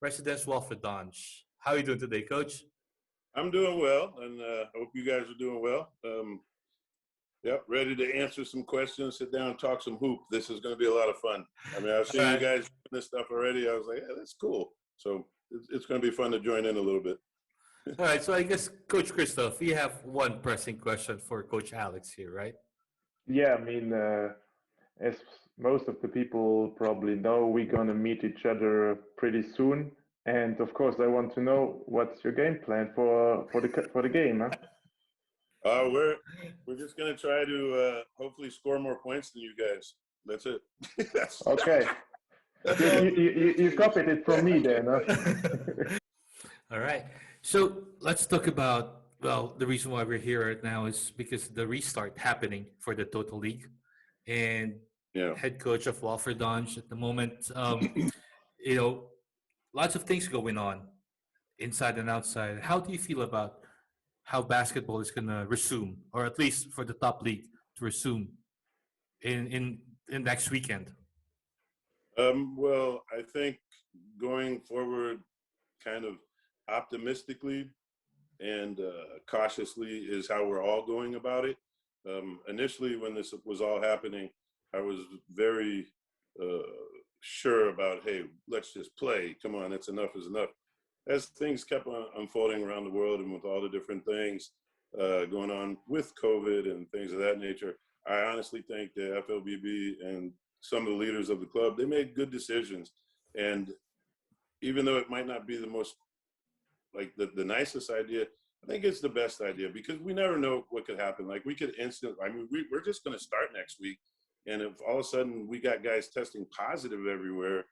Residence Walfedange. How are you doing today, Coach? I'm doing well, and I hope you guys are doing well. Yep, ready to answer some questions, sit down, talk some hoop. This is going to be a lot of fun. I mean, I've seen you guys doing this stuff already. I was like, yeah, that's cool. So it's going to be fun to join in a little bit. All right, so I guess, Coach Christophe, we have one pressing question for Coach Alex here, right? Yeah, I mean, as most of the people probably know, we're gonna meet each other pretty soon, and of course, I want to know what's your game plan for the game, huh? We're just going to try to hopefully score more points than you guys. That's it. Okay. You copied it from me then, huh? All right. So let's talk about, well, the reason why we're here right now is because the restart happening for the Total League. And head coach of Walfedange at the moment, you know, lots of things going on inside and outside. How do you feel about how basketball is going to resume, or at least for the top league to resume in next weekend? Well, I think going forward kind of optimistically and cautiously is how we're all going about it. Initially, when this was all happening, I was very sure about, hey, let's just play. Come on, it's enough is enough. As things kept on unfolding around the world and with all the different things going on with COVID and things of that nature, I honestly think the FLBB and some of the leaders of the club, they made good decisions. And even though it might not be the most, like the nicest idea, I think it's the best idea, because we never know what could happen. Like we could we're just going to start next week. And if all of a sudden we got guys testing positive everywhere,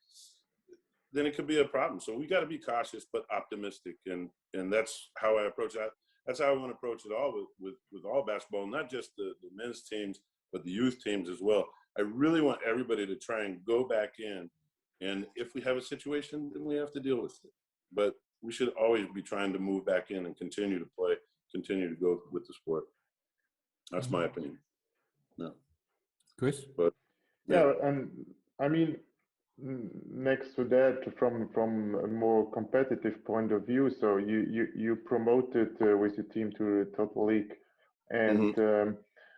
then it could be a problem. So we got to be cautious, but optimistic. And that's how I approach that. That's how I want to approach it all with all basketball, not just the men's teams, but the youth teams as well. I really want everybody to try and go back in. And if we have a situation, then we have to deal with it. But we should always be trying to move back in and continue to play, continue to go with the sport. That's my opinion. No. Chris? But yeah, and I mean, next to that, from a more competitive point of view, so you promoted with your team to the Total League, and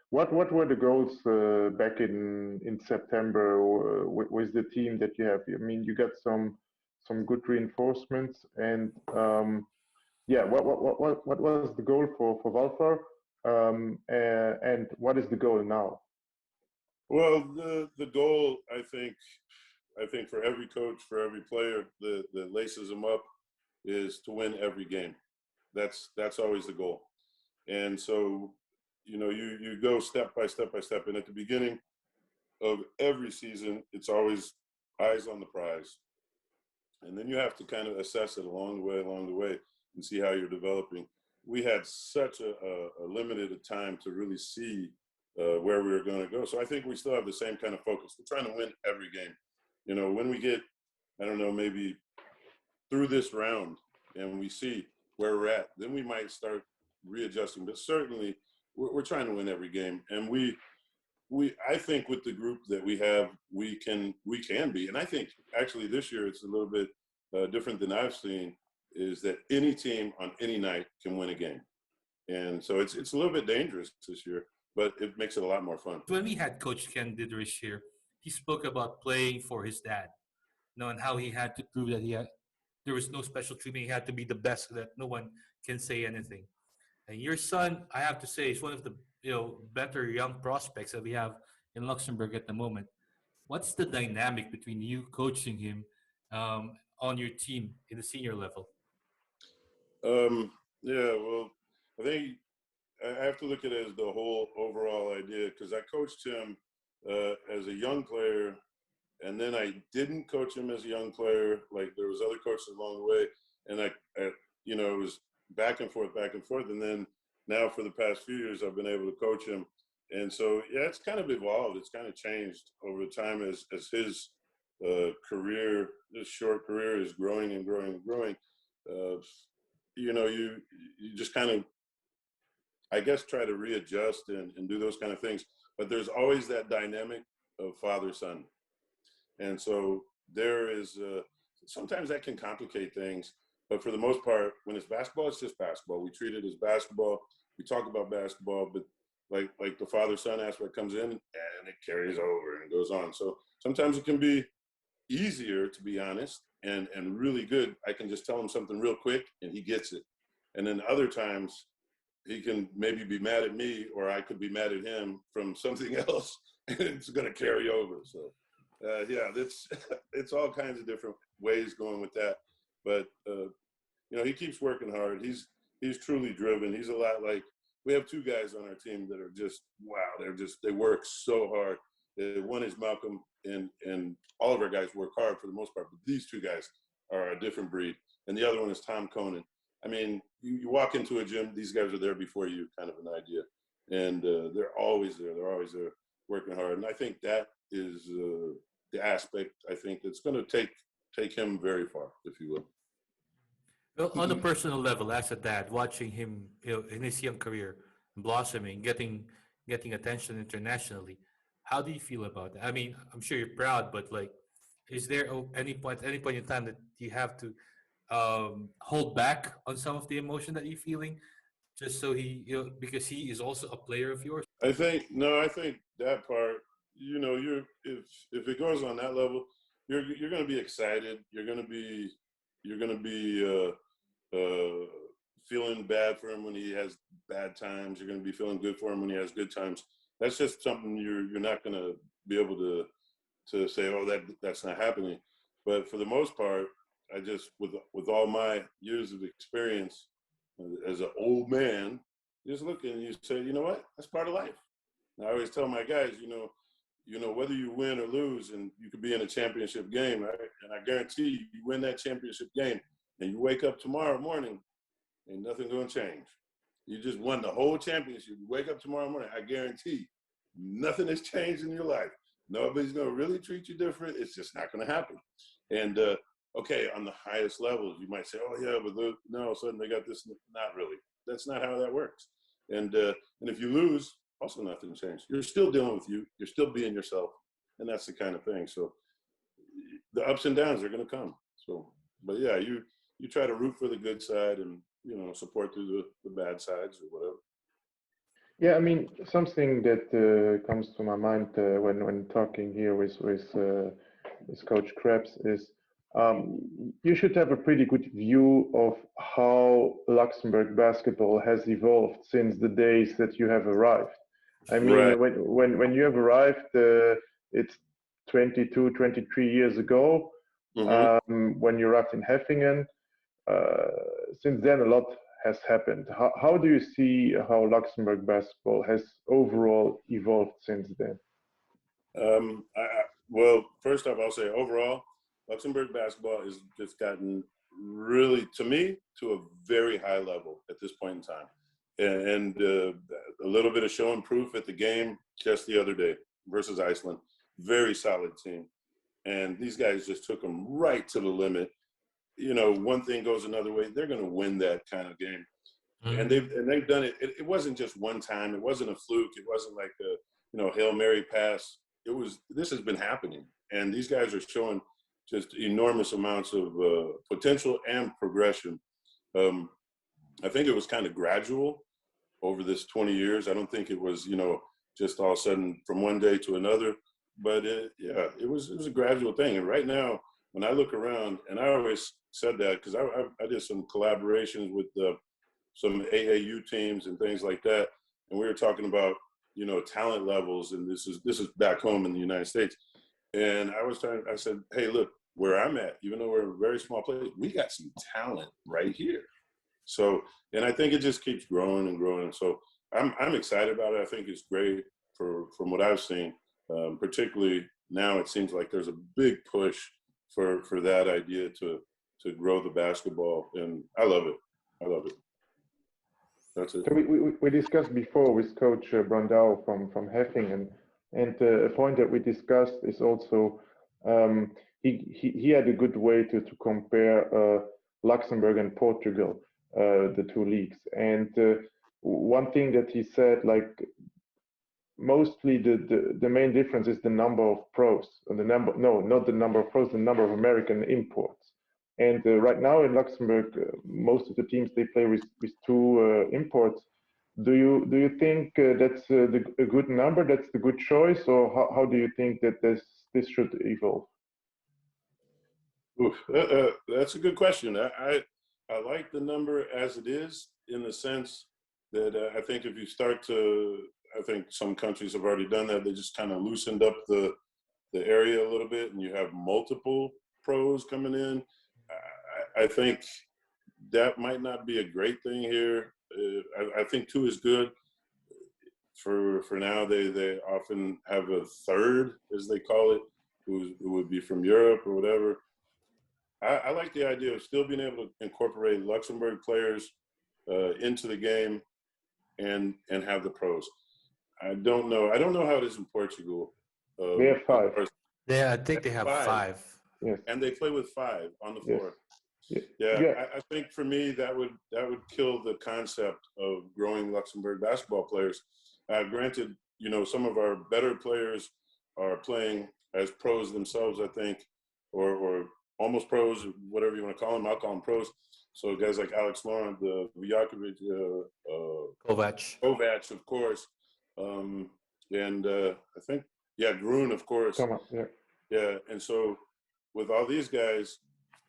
what were the goals back in September with the team that you have? I mean, you got some good reinforcements, and yeah, what was the goal for Walfer, and what is the goal now? Well, the goal, I think for every coach, for every player that laces them up, is to win every game. That's always the goal. And so, you know, you go step by step by step. And at the beginning of every season, it's always eyes on the prize. And then you have to kind of assess it along the way, and see how you're developing. We had such a limited time to really see where we were going to go. So I think we still have the same kind of focus. We're trying to win every game. You know, when we get, I don't know, maybe through this round and we see where we're at, then we might start readjusting. But certainly, we're trying to win every game. And I think with the group that we have, we can be. And I think actually this year it's a little bit different than I've seen, is that any team on any night can win a game. And so it's a little bit dangerous this year, but it makes it a lot more fun. When we had Coach Ken Dietrich here, he spoke about playing for his dad, you know, and how he had to prove that there was no special treatment. He had to be the best, so that no one can say anything. And your son, I have to say, is one of the better young prospects that we have in Luxembourg at the moment. What's the dynamic between you coaching him on your team in the senior level? Yeah, well, I think I have to look at it as the whole overall idea, because I coached him as a young player, and then I didn't coach him as a young player. Like, there was other coaches along the way, and I it was back and forth, and then now for the past few years I've been able to coach him, and so yeah, it's kind of evolved. It's kind of changed over time as his career, this short career, is growing and growing and growing. You just kind of, I guess, try to readjust and do those kind of things. But there's always that dynamic of father-son. And so there is, sometimes that can complicate things. But for the most part, when it's basketball, it's just basketball. We treat it as basketball. We talk about basketball, but like the father-son aspect comes in and it carries over and goes on. So sometimes it can be easier, to be honest, and really good. I can just tell him something real quick and he gets it. And then other times he can maybe be mad at me, or I could be mad at him from something else, and it's going to carry over. So yeah, it's all kinds of different ways going with that. But he keeps working hard. He's truly driven. He's a lot like, we have two guys on our team that are just, wow, they work so hard. One is Malcolm, and all of our guys work hard for the most part, but these two guys are a different breed. And the other one is Tom Conan. I mean, you walk into a gym, these guys are there before you, kind of an idea. And they're always there. They're always there working hard. And I think that is the aspect, I think, that's going to take him very far, if you will. Well, on a personal level, as a dad, watching him, in his young career, blossoming, getting attention internationally, how do you feel about that? I mean, I'm sure you're proud, but like, is there any point in time that you have to hold back on some of the emotion that you're feeling, just so because he is also a player of yours? I think that part, if it goes on that level, you're going to be excited. You're going to be feeling bad for him when he has bad times. You're going to be feeling good for him when he has good times. That's just something you're not going to be able to say, oh, that's not happening. But for the most part, I just, with all my years of experience as an old man, you just look and you say, you know what, that's part of life. And I always tell my guys, whether you win or lose, and you could be in a championship game, right? And I guarantee you win that championship game, and you wake up tomorrow morning, ain't nothing gonna change. You just won the whole championship. You wake up tomorrow morning, I guarantee nothing has changed in your life. Nobody's gonna really treat you different. It's just not gonna happen. And okay, on the highest levels, you might say, oh yeah, but no, all of a sudden they got this. Not really. That's not how that works. And if you lose, also nothing changed. You're still dealing with you. You're still being yourself. And that's the kind of thing. So the ups and downs are gonna come. So, but yeah, you try to root for the good side and, support through the bad sides or whatever. Yeah, I mean, something that comes to my mind when talking here with Coach Kreps is you should have a pretty good view of how Luxembourg basketball has evolved since the days that you have arrived. I mean, Right. when you have arrived, it's 22, 23 years ago. Mm-hmm. When you arrived in Heffingen. Since then, a lot has happened. How do you see how Luxembourg basketball has overall evolved since then? Well, first off, I'll say overall, Luxembourg basketball has just gotten really, to me, to a very high level at this point in time. And a little bit of showing proof at the game just the other day versus Iceland. Very solid team. And these guys just took them right to the limit. One thing goes another way, they're going to win that kind of game. Mm-hmm. And they've done it. It wasn't just one time. It wasn't a fluke. It wasn't like a Hail Mary pass. This has been happening. And these guys are showing just enormous amounts of potential and progression. I think it was kind of gradual over this 20 years. I don't think it was, just all of a sudden from one day to another. But it was a gradual thing. And right now, when I look around, and I always said that because I did some collaborations with some AAU teams and things like that. And we were talking about, talent levels, and this is back home in the United States. And I said, hey, look, where I'm at, even though we're a very small place, we got some talent right here. So, and I think it just keeps growing and growing. So I'm excited about it. I think it's great from what I've seen. Particularly now, it seems like there's a big push for that idea to grow the basketball, and I love it. That's it. So we discussed before with Coach Brandao from Heffingen, and a point that we discussed is also he had a good way to compare Luxembourg and Portugal, the two leagues, and one thing that he said, like, mostly the main difference is the number of pros, and not the number of pros, the number of American imports. And right now in Luxembourg, most of the teams, they play with two imports. Do you think that's a good number? That's the good choice, or how do you think that this should evolve? Oof, that's a good question. I like the number as it is, in the sense that I think if you start to, I think some countries have already done that. They just kind of loosened up the area a little bit, and you have multiple pros coming in. I think that might not be a great thing here. I think two is good. For now, they often have a third, as they call it, who would be from Europe or whatever. I like the idea of still being able to incorporate Luxembourg players into the game and have the pros. I don't know how it is in Portugal. They have 5. Yeah, I think they have 5. Yes. And they play with 5 on the floor. Yes. Yeah. I think for me that would kill the concept of growing Luxembourg basketball players. Granted, some of our better players are playing as pros themselves, I think, or almost pros, whatever you want to call them. I'll call them pros. So guys like Alex Laurent, Vujakovic, Kovac, of course, and I think Grun, of course. Yeah, and so with all these guys,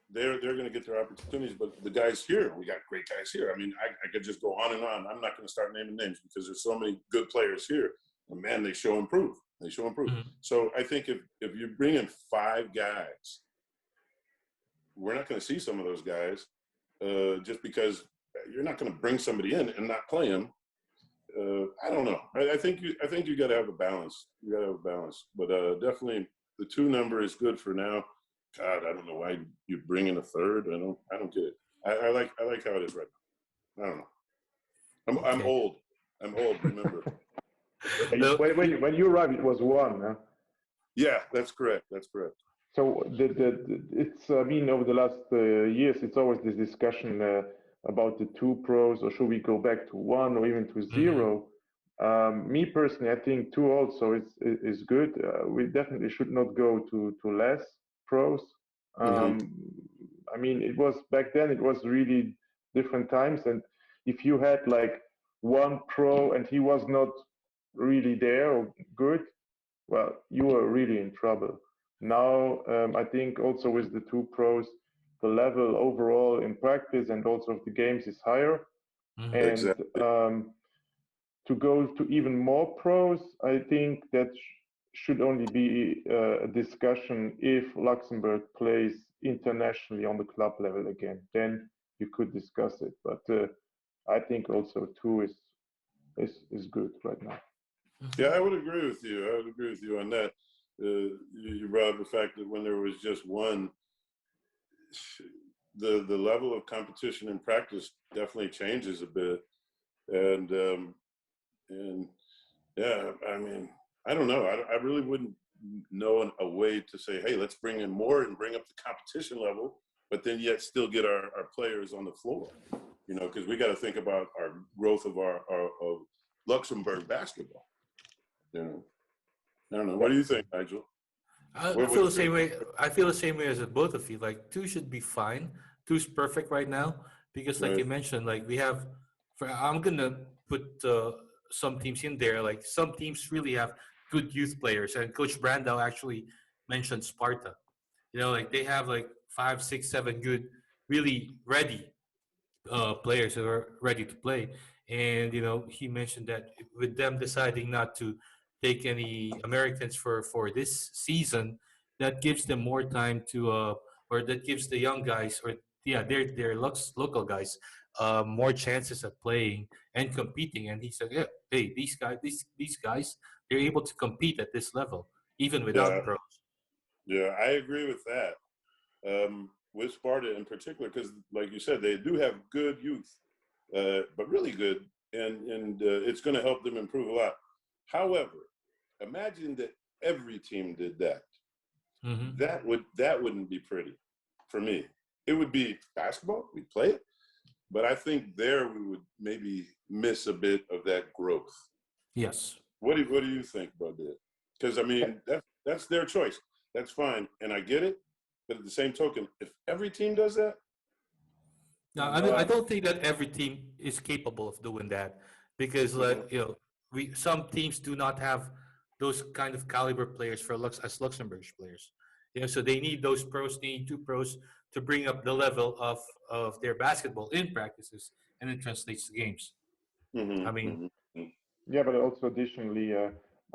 they're going to get their opportunities. But the guys here, we got great guys here. I mean, I could just go on and on. I'm not going to start naming names because there's so many good players here. And man, they show improve. Mm-hmm. So I think if you bring in 5 guys, we're not going to see some of those guys just because you're not going to bring somebody in and not play him. I don't know. I think you got to have a balance. But definitely the 2 number is good for now. God, I don't know why you bring in a third. I don't get it. I like how it is right now. I don't know. I'm old. Remember. When you arrived, it was 1. Huh? Yeah, that's correct. So it's over the last years, it's always this discussion about the 2 pros, or should we go back to 1 or even to 0? Me personally, I think 2 also is good. We definitely should not go to less pros. I mean, it was back then, it was really different times. And if you had like 1 pro and he was not really there or good, well, you were really in trouble. Now, I think also with the 2 pros, the level overall in practice and also of the games is higher. And exactly. To go to even more pros, I think that should only be a discussion if Luxembourg plays internationally on the club level again. Then you could discuss it. But I think also 2 is good right now. Yeah, I would agree with you on that. You brought up the fact that when there was just 1, the level of competition in practice definitely changes a bit. And yeah, I mean, I don't know. I really wouldn't know a way to say, hey, let's bring in more and bring up the competition level, but then yet still get our players on the floor, because we got to think about our growth of of Luxembourg basketball. I don't know. What do you think, Nigel? I feel the same way. I feel the same way as both of you. Like 2 should be fine. 2 is perfect right now because, like you mentioned, like we have. I'm gonna put some teams in there. Like some teams really have good youth players, and Coach Brandao actually mentioned Sparta. Like they have like 5, 6, 7 good, really ready players who are ready to play. And he mentioned that with them deciding not to take any Americans for this season, that gives them more time to or that gives the young guys, or yeah, their local guys, more chances at playing and competing. And he said, yeah, hey, these guys, they're able to compete at this level even Yeah, without pros. yeah, I agree with that. With Sparta in particular, because like you said, they do have good youth, but really good, and it's going to help them improve a lot. However, imagine that every team did that. Hmm. That wouldn't be pretty for me. It would be basketball. We play it, but I think there we would maybe miss a bit of that growth. Yes. What do you think about that? Because I mean that's their choice. That's fine, and I get it. But at the same token, if every team does that, Now, I don't think that every team is capable of doing that, because mhm, we some teams do not have those kind of caliber players for as Luxembourg players. So they need those pros, they need two pros to bring up the level of their basketball in practices, and it translates to games. I mhm, mean, mhm, mhm. Yeah, but also additionally,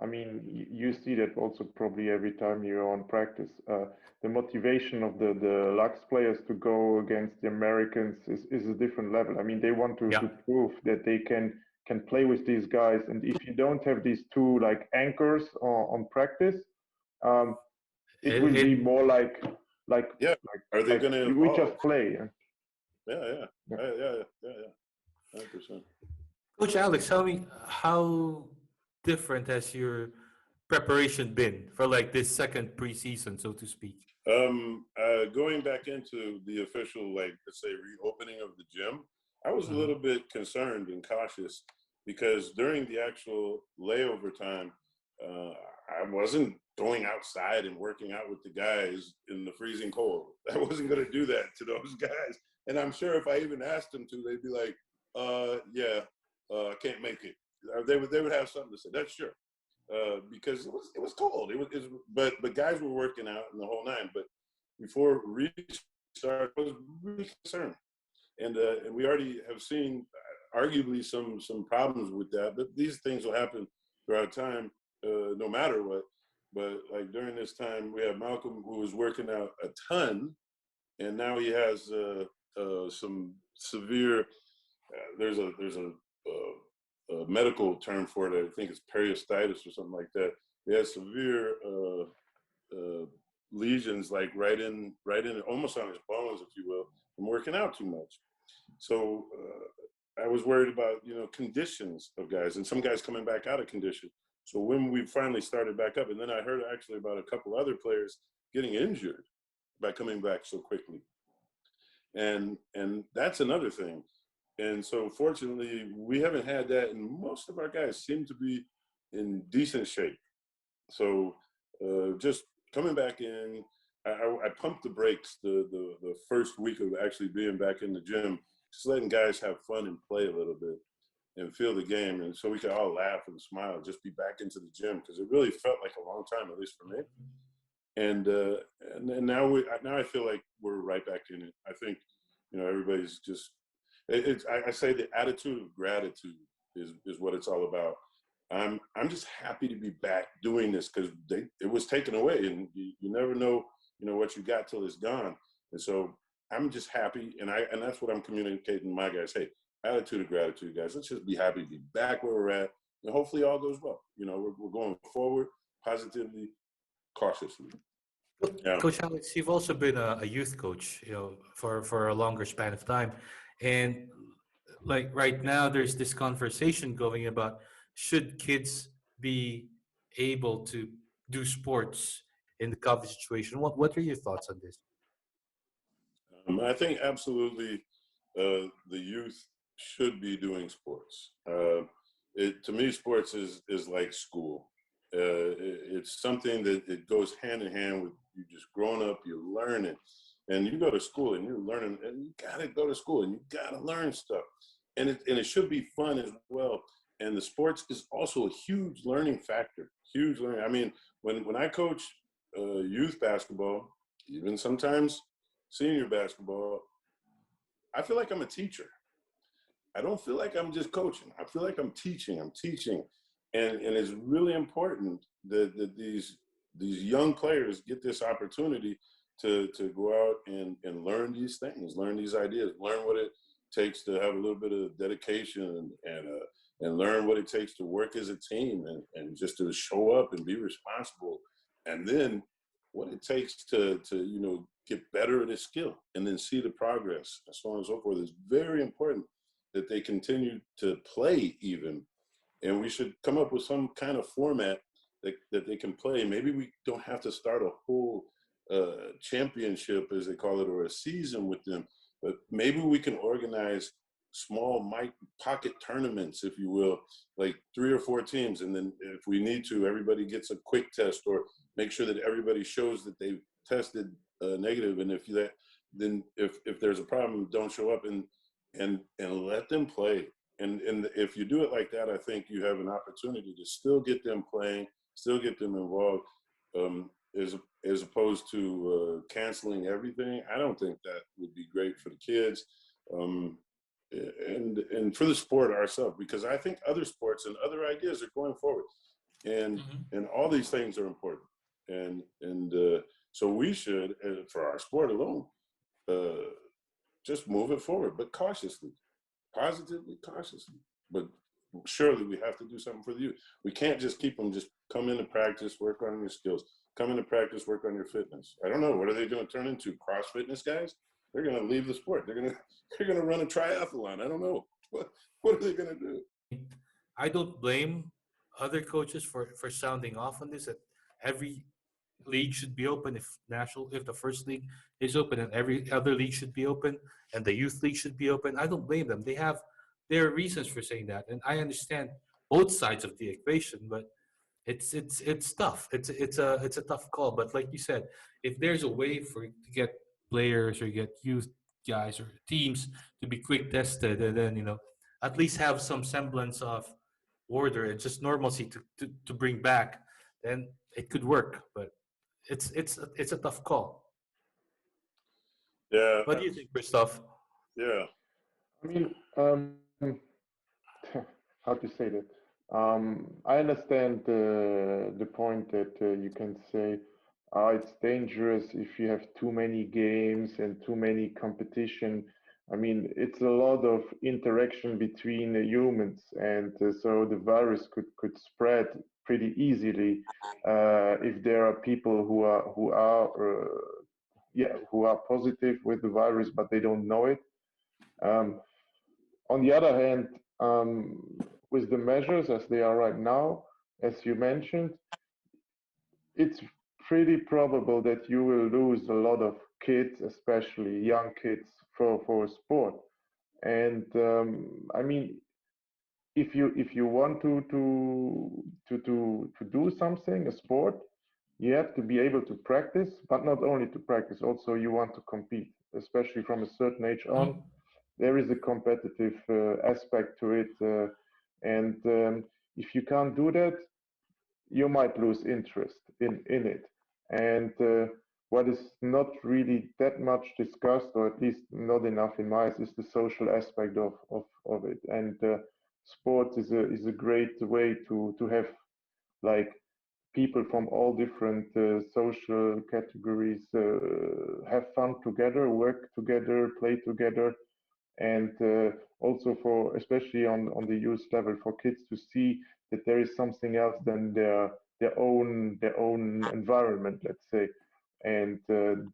I mean, you see that also probably every time you're on practice. The motivation of the Lux players to go against the Americans is a different level. I mean, they want yeah, to prove that they can play with these guys. And if you don't have these two like anchors on practice, um, it it, will be it more like Yeah. Are they like going to we evolve? just play. Yeah, yeah, Yeah. yeah. 100%. Coach Alex, tell me, how different has your preparation been for like this second preseason, so to speak? Going back into the official, like, let's say, reopening of the gym, I was a Mhm. little bit concerned and cautious because during the actual layover time, uh, I wasn't going outside and working out with the guys in the freezing cold. I wasn't going to do that to those guys. And I'm sure if I even asked them to, they'd be like, yeah, I can't make it. They would have something to say. That's sure. Because it was cold. But guys were working out in the whole nine. But before restart, I was really concerned, and we already have seen arguably some problems with that. But these things will happen throughout time, no matter what. But like during this time, we have Malcolm who was working out a ton, and now he has some severe. There's a medical term for it. I think it's periosteitis or something like that. He has severe uh, lesions, like right in, almost on his bones, if you will, from working out too much. So I was worried about conditions of guys, and some guys coming back out of condition. So when we finally started back up, and then I heard actually about a couple other players getting injured by coming back so quickly, and that's another thing. And so fortunately, we haven't had that, and most of our guys seem to be in decent shape. So just coming back in, I pumped the brakes the first week of actually being back in the gym, just letting guys have fun and play a little bit and feel the game, and so we could all laugh and smile, just be back into the gym, because it really felt like a long time, at least for me. And now I feel like we're right back in it. I think everybody's just I say the attitude of gratitude is what it's all about. I'm just happy to be back doing this, because it was taken away, and you never know what you got till it's gone. And so I'm just happy, and that's what I'm communicating to my guys. Hey, attitude of gratitude, guys. Let's just be happy to be back where we're at, and hopefully all goes well. We're going forward positively, cautiously. Yeah. Coach Alex, you've also been a youth coach, for a longer span of time, and like right now, there's this conversation going about, should kids be able to do sports in the COVID situation? What are your thoughts on this? I think absolutely the youth should be doing sports. To me, sports is like school. It's something that it goes hand in hand with you just growing up, you're learning. And you go to school and you're learning, and you gotta go to school and you gotta learn stuff. And it should be fun as well. And the sports is also a huge learning factor. Huge learning. I mean, when I coach youth basketball, even sometimes senior basketball, I feel like I'm a teacher. I don't feel like I'm just coaching. I feel like I'm teaching. And it's really important that these young players get this opportunity to go out and learn these things, learn these ideas, learn what it takes to have a little bit of dedication and learn what it takes to work as a team and just to show up and be responsible. And then what it takes to get better at a skill and then see the progress and so on and so forth is very important, that they continue to play even. And we should come up with some kind of format that they can play. Maybe we don't have to start a whole championship, as they call it, or a season with them, but maybe we can organize small pocket tournaments, if you will, like 3 or 4 teams. And then if we need to, everybody gets a quick test, or make sure that everybody shows that they've tested negative. And if there's a problem, don't show up, and let them play. And if you do it like that, I think you have an opportunity to still get them playing, still get them involved, as opposed to canceling everything. I don't think that would be great for the kids, and for the sport ourselves, because I think other sports and other ideas are going forward, and all these things are important. And so we should, for our sport alone, just move it forward, but cautiously. Positively, cautiously, but surely we have to do something for the youth. We can't just keep them just come into practice, work on your skills, come into practice, work on your fitness. I don't know, what are they going to turn into? Cross fitness guys? They're going to leave the sport. They're going to run a triathlon. I don't know. What are they going to do? I don't blame other coaches for sounding off on this. That every league should be open. If the first league is open, and every other league should be open, and the youth league should be open, I don't blame them. They have their reasons for saying that, and I understand both sides of the equation. But it's tough. It's a tough call. But like you said, if there's a way to get players or get youth guys or teams to be quick tested, and then at least have some semblance of order and just normalcy to bring back, then it could work. But it's a tough call. Yeah. What do you think, Christophe? Yeah. I mean, how to say that? I understand the point that you can say it's dangerous if you have too many games and too many competition. I mean, it's a lot of interaction between humans, and so the virus could spread pretty easily if there are people who are positive with the virus, but they don't know it. On the other hand, with the measures as they are right now, as you mentioned, it's pretty probable that you will lose a lot of kids, especially young kids, for sport. And I mean, if you want to do something, a sport, you have to be able to practice, but not only to practice, also you want to compete, especially from a certain age on. There is a competitive aspect to it, and if you can't do that, you might lose interest in it. And what is not really that much discussed, or at least not enough in my eyes, is the social aspect of it. And sports is a great way to have like people from all different social categories have fun together, work together, play together, and also for, especially on the youth level, for kids to see that there is something else than their own environment, let's say. And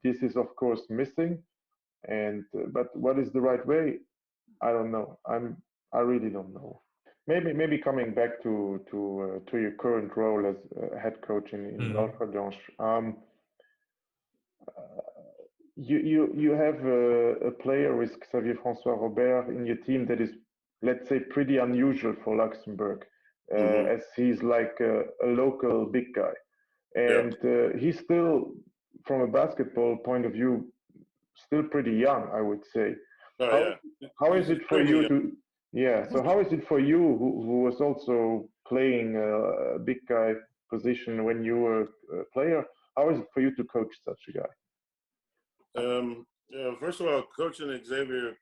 this is of course missing. And but what is the right way? I don't know. I really don't know. Maybe coming back to your current role as head coach in Walfedange. You have a player with Xavier Francois Robert in your team that is, let's say, pretty unusual for Luxembourg, as he's like a local big guy, and he's still, from a basketball point of view, still pretty young, I would say. How is it for you to? Yeah. So how is it for you, who was also playing a big guy position when you were a player? How is it for you to coach such a guy? First of all, coaching Xavier,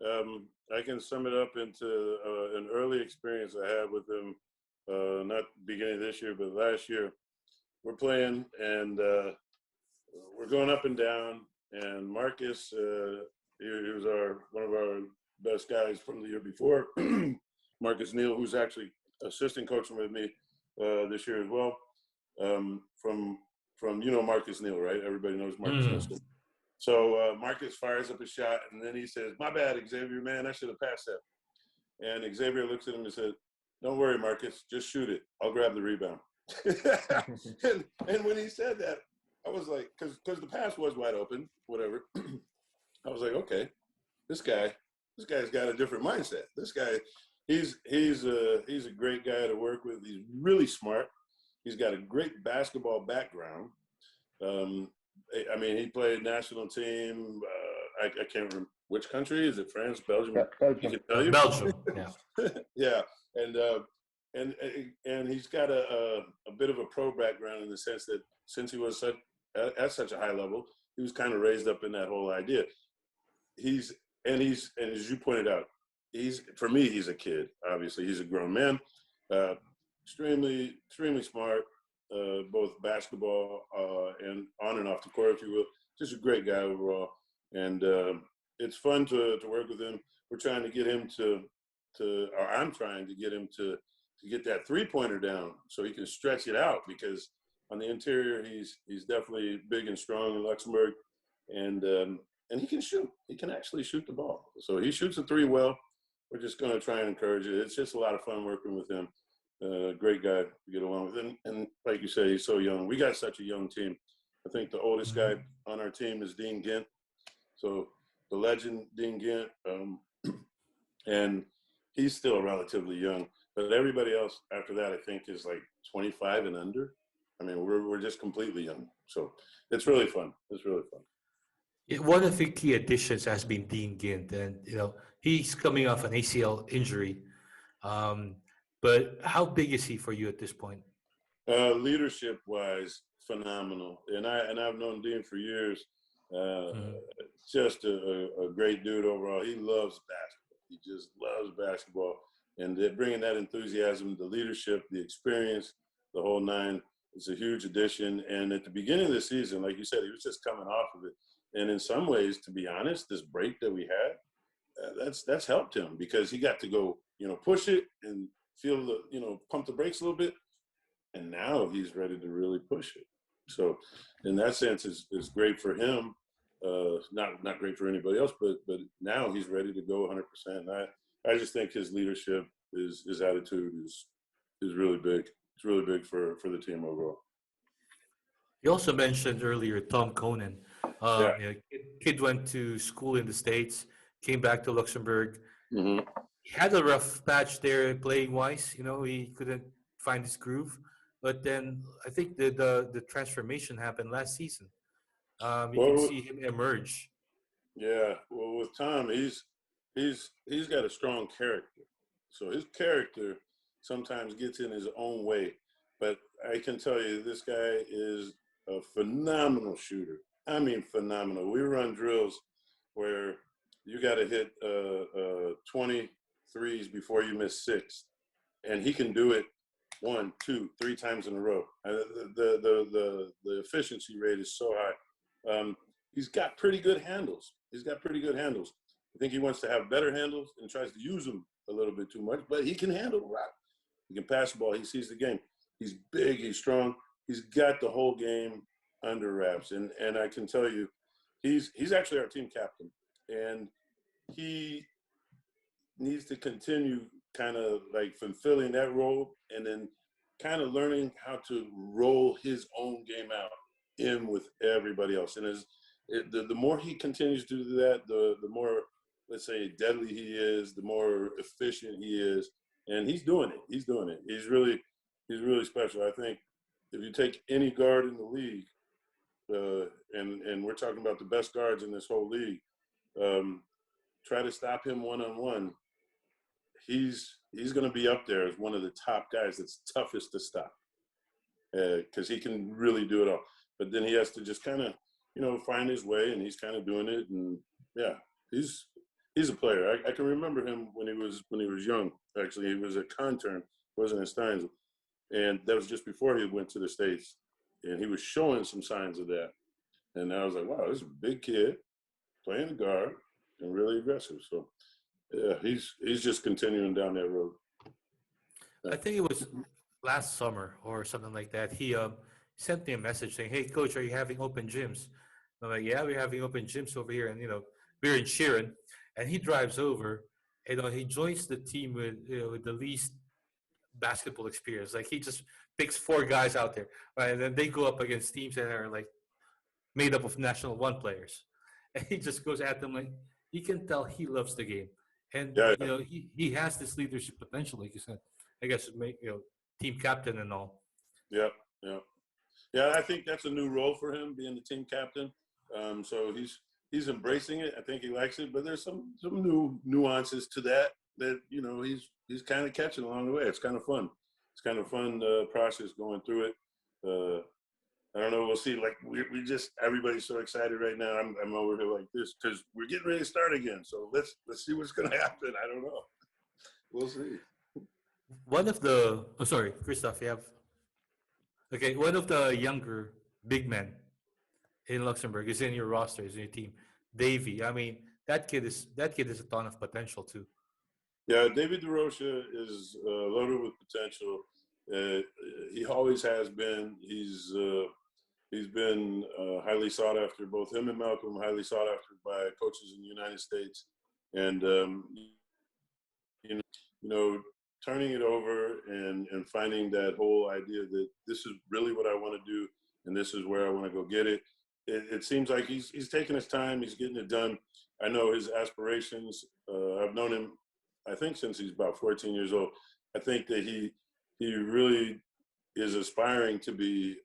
I can sum it up into an early experience I had with him, not beginning of this year, but last year. We're playing, and we're going up and down, and Marcus, he was one of our best guys from the year before, Marcus Neal, who's actually assistant coaching with me this year as well, from Marcus Neal, right? Everybody knows Marcus Neal. So Marcus fires up a shot, and then he says, "My bad, Xavier, man, I should have passed that." And Xavier looks at him and said, "Don't worry, Marcus, just shoot it. I'll grab the rebound." and when he said that, I was like, because the pass was wide open, whatever. I was like, okay, this guy's got a different mindset. This guy, he's a great guy to work with. He's really smart. He's got a great basketball background. I mean, he played national team. I can't remember which country. Is it France, Belgium? Belgium. Belgium. Yeah. Yeah, and he's got a bit of a pro background in the sense that since he was at such a high level, he was kind of raised up in that whole idea. He's as you pointed out, for me he's a kid. Obviously, he's a grown man, extremely smart, both basketball and on and off the court, if you will. Just a great guy overall, and it's fun to work with him. We're trying to get him or I'm trying to get him to get that 3-pointer down so he can stretch it out, because on the interior he's definitely big and strong in Luxembourg, and he can shoot. He can actually shoot the ball. So he shoots a 3 well. We're just going to try and encourage it. It's just a lot of fun working with him. Great guy to get along with. And like you say, he's so young. We got such a young team. I think the oldest guy on our team is Dean Gint. So the legend, Dean Gint. And he's still relatively young. But everybody else after that, I think, is like 25 and under. I mean, we're just completely young. So it's really fun. It's really fun. One of the key additions has been Dean Gint, and he's coming off an ACL injury. But how big is he for you at this point? Leadership-wise, phenomenal. And I've known Dean for years. Just a great dude overall. He loves basketball. He just loves basketball. And bringing that enthusiasm, the leadership, the experience, the whole nine, it's a huge addition. And at the beginning of the season, like you said, he was just coming off of it. And in some ways, to be honest, this break that we had, that's helped him, because he got to go, push it and feel pump the brakes a little bit. And now he's ready to really push it. So in that sense, it's great for him. Not great for anybody else, but now he's ready to go 100%. I just think his leadership, his attitude is really big. It's really big for the team overall. You also mentioned earlier Tom Conan. Kid went to school in the States, came back to Luxembourg. Mm-hmm. He had a rough patch there playing wise. He couldn't find his groove. But then I think the transformation happened last season. You can see him emerge. Yeah, well, with Tom, he's got a strong character. So his character sometimes gets in his own way. But I can tell you, this guy is a phenomenal shooter. I mean, phenomenal. We run drills where you got to hit 20 threes before you miss 6, and he can do it 1, 2, 3 times in a row. The efficiency rate is so high. He's got pretty good handles. I think he wants to have better handles and tries to use them a little bit too much, but he can handle the rock. He can pass the ball. He sees the game. He's big. He's strong. He's got the whole game under wraps. And I can tell you, he's actually our team captain. And he needs to continue kind of like fulfilling that role, and then kind of learning how to roll his own game out in with everybody else. And the more he continues to do that, the more, let's say, deadly he is, the more efficient he is. And he's doing it. He's really special. I think if you take any guard in the league, and we're talking about the best guards in this whole league, try to stop him one-on-one, he's going to be up there as one of the top guys that's toughest to stop, because he can really do it all. But then he has to just kind of, find his way, and he's kind of doing it. And yeah, he's a player. I can remember him when he was young. Actually, he was at Contern, wasn't in Steins, and that was just before he went to the States, and he was showing some signs of that. And I was like, wow, this is a big kid playing the guard and really aggressive. So yeah, he's just continuing down that road. I think it was last summer or something like that. He sent me a message saying, "Hey, coach, are you having open gyms?" I'm like, "Yeah, we're having open gyms over here," and we're in Sheeran, and he drives over. And he joins the team with the least basketball experience. Like he just picks four guys out there, right? And then they go up against teams that are like made up of National One players, and he just goes at them like you can tell he loves the game, and Yeah, he has this leadership potential, like you said. I guess team captain and all. yeah, yeah, yeah. I think that's a new role for him, being the team captain. So he's embracing it. I think he likes it, but there's some new nuances to that he's kind of catching along the way. It's kind of fun. It's kind of fun process going through it. I don't know. We'll see. Like we just everybody's so excited right now. I'm over here like this because we're getting ready to start again. So let's see what's going to happen. I don't know. We'll see. One of the sorry, Christophe, you have one of the younger big men in Luxembourg is in your roster, is in your team. Davy. I mean, that kid is a ton of potential too. Yeah, David DeRocha is loaded with potential. He always has been. He's been highly sought after. Both him and Malcolm highly sought after by coaches in the United States, and turning it over and finding that whole idea that this is really what I want to do and this is where I want to go get it. It seems like he's taking his time. He's getting it done. I know his aspirations. I've known him, I think, since he's about 14 years old. I think that he really is aspiring to be,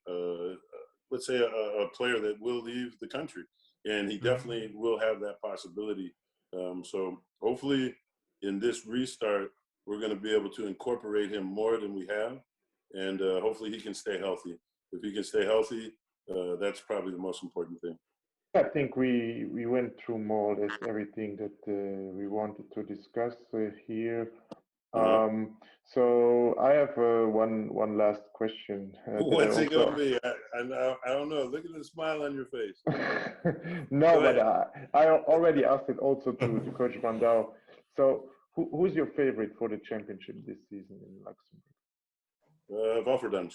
let's say, a player that will leave the country. And he definitely will have that possibility. So hopefully in this restart, we're going to be able to incorporate him more than we have. And hopefully he can stay healthy. If he can stay healthy, that's probably the most important thing. I think we went through more or less everything that we wanted to discuss here. So I have one last question. What's it going to be? I don't know. Look at the smile on your face. No, but I already asked it also to Coach Brandao. So who's your favorite for the championship this season in Luxembourg? Walfedange.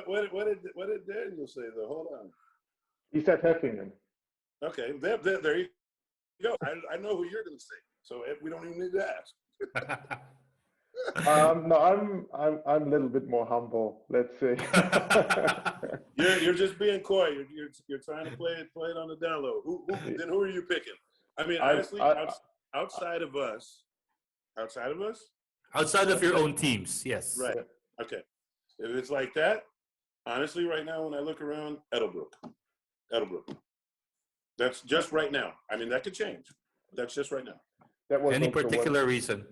What did Daniel say though? Hold on. He said Heffingen. Okay, there you go. I know who you're going to say, so we don't even need to ask. No, I'm a little bit more humble. Let's say. You're just being coy. You're trying to play it on the down low. Who are you picking? I mean, honestly, outside of us. Outside of your own teams, yes. Right. Okay. If it's like that, honestly, right now when I look around, Edelbrook. That's just right now. I mean, that could change. That's just right now. That was any particular reason?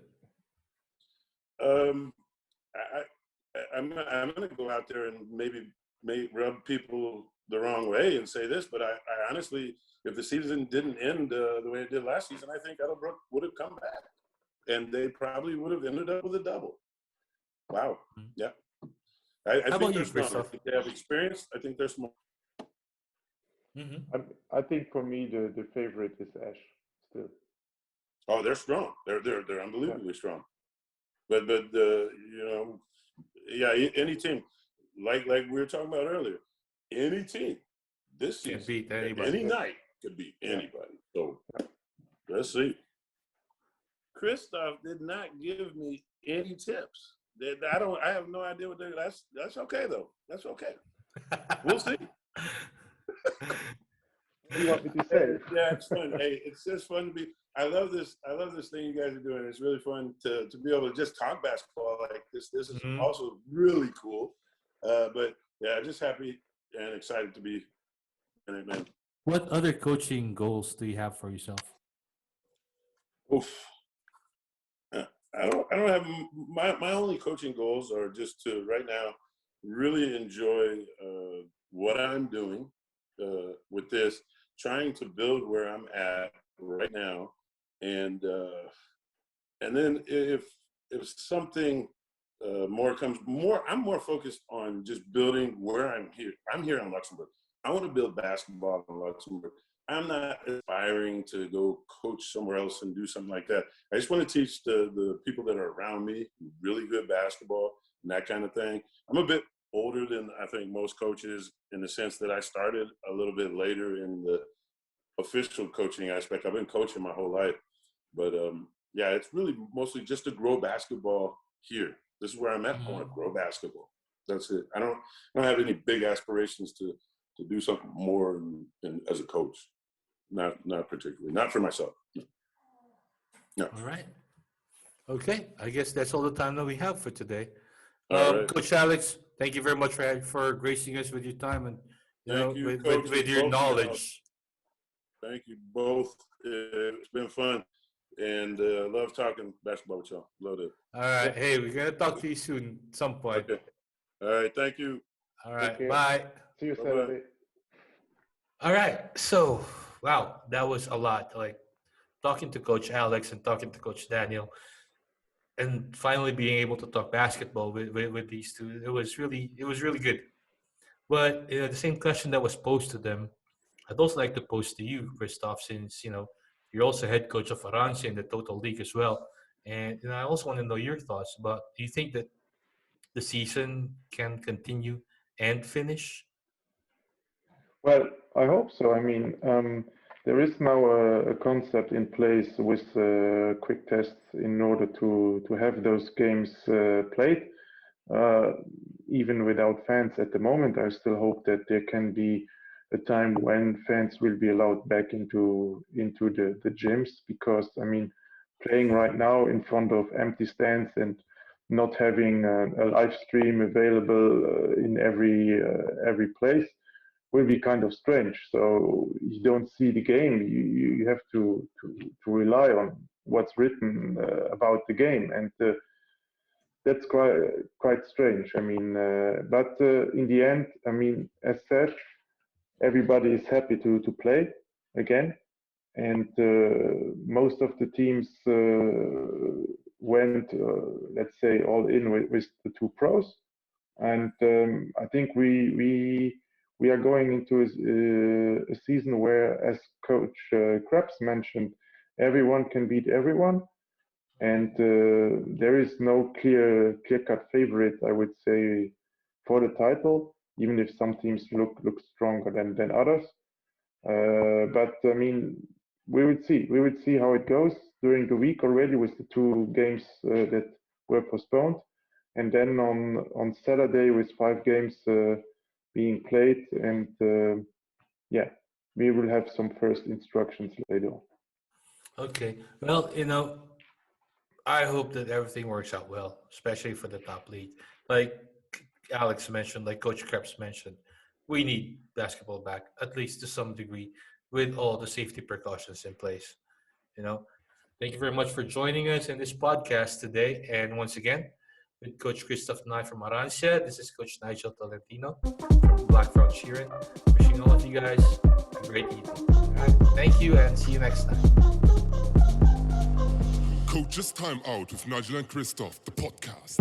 I'm going to go out there and maybe rub people the wrong way and say this, but I honestly, if the season didn't end the way it did last season, I think Edelbrook would have come back, and they probably would have ended up with a double. Wow. Yeah. I think they're smart. I think they have experience. I think they're smart. I think for me the favorite is Ash still. Oh, they're strong. They're unbelievably strong. But any team like we were talking about earlier, any team this season, beat anybody. Any night could beat anybody. So let's see. Christophe did not give me any tips. I have no idea what they're. That's okay though. That's okay. We'll see. What do you want me to say? Yeah, it's fun. Hey, it's just fun to be. I love this thing you guys are doing. It's really fun to be able to just talk basketball like this. This is also really cool. But yeah, just happy and excited to be in it, man. What other coaching goals do you have for yourself? Oof. I don't have my only coaching goals are just to right now really enjoy what I'm doing with this, trying to build where I'm at right now, and then if something more comes, I'm more focused on just building where I'm here. I'm here in Luxembourg. I want to build basketball in Luxembourg. I'm not aspiring to go coach somewhere else and do something like that. I just want to teach the people that are around me really good basketball and that kind of thing. I'm a bit older than I think most coaches in the sense that I started a little bit later in the official coaching aspect. I've been coaching my whole life, but yeah, it's really mostly just to grow basketball here. This is where I'm at. I want to grow basketball. That's it. I don't have any big aspirations to do something more as a coach. Not particularly. Not for myself. No. All right. Okay. I guess that's all the time that we have for today. All right. Coach Alex, thank you very much for gracing us with your time and Thank you, with your knowledge. Thank you both. It's been fun, and love talking basketball with y'all. Love it. All right. Hey, we're gonna talk to you soon at some point. Okay. All right. Thank you. All right. Bye. See you Bye-bye. Saturday. All right. So, wow, that was a lot. Like talking to Coach Alex and talking to Coach Daniel, and finally being able to talk basketball with these two. It was really good. But the same question that was posed to them, I'd also like to pose to you, Christophe, since you're also head coach of Arance in the Total League as well. And I also want to know your thoughts about, do you think that the season can continue and finish? Well, I hope so. I mean, there is now a concept in place with quick tests in order to have those games played, even without fans at the moment. I still hope that there can be a time when fans will be allowed back into the gyms, because I mean, playing right now in front of empty stands and not having a live stream available in every place will be kind of strange. So you don't see the game. You have to rely on what's written about the game, and that's quite strange. I mean, but in the end, I mean, as said, everybody is happy to play again, and most of the teams went, let's say, all in with the two pros, and I think we are going into a season where, as Coach Kreps mentioned, everyone can beat everyone, and there is no clear-cut favorite, I would say, for the title, even if some teams look stronger than others. But I mean, we would see how it goes during the week already with the two games that were postponed, and then on Saturday with 5 games being played, and yeah, we will have some first instructions later on. Okay. Well, I hope that everything works out well, especially for the top league. Like Alex mentioned, like Coach Kreps mentioned, we need basketball back, at least to some degree, with all the safety precautions in place. Thank you very much for joining us in this podcast today. And once again, with Coach Christophe and I from Arancia, this is Coach Nigel Tolentino from Black Frog Sheeran. Wishing all of you guys a great evening. All right, thank you, and see you next time. Coach's Time Out with Nigel and Christophe, the podcast.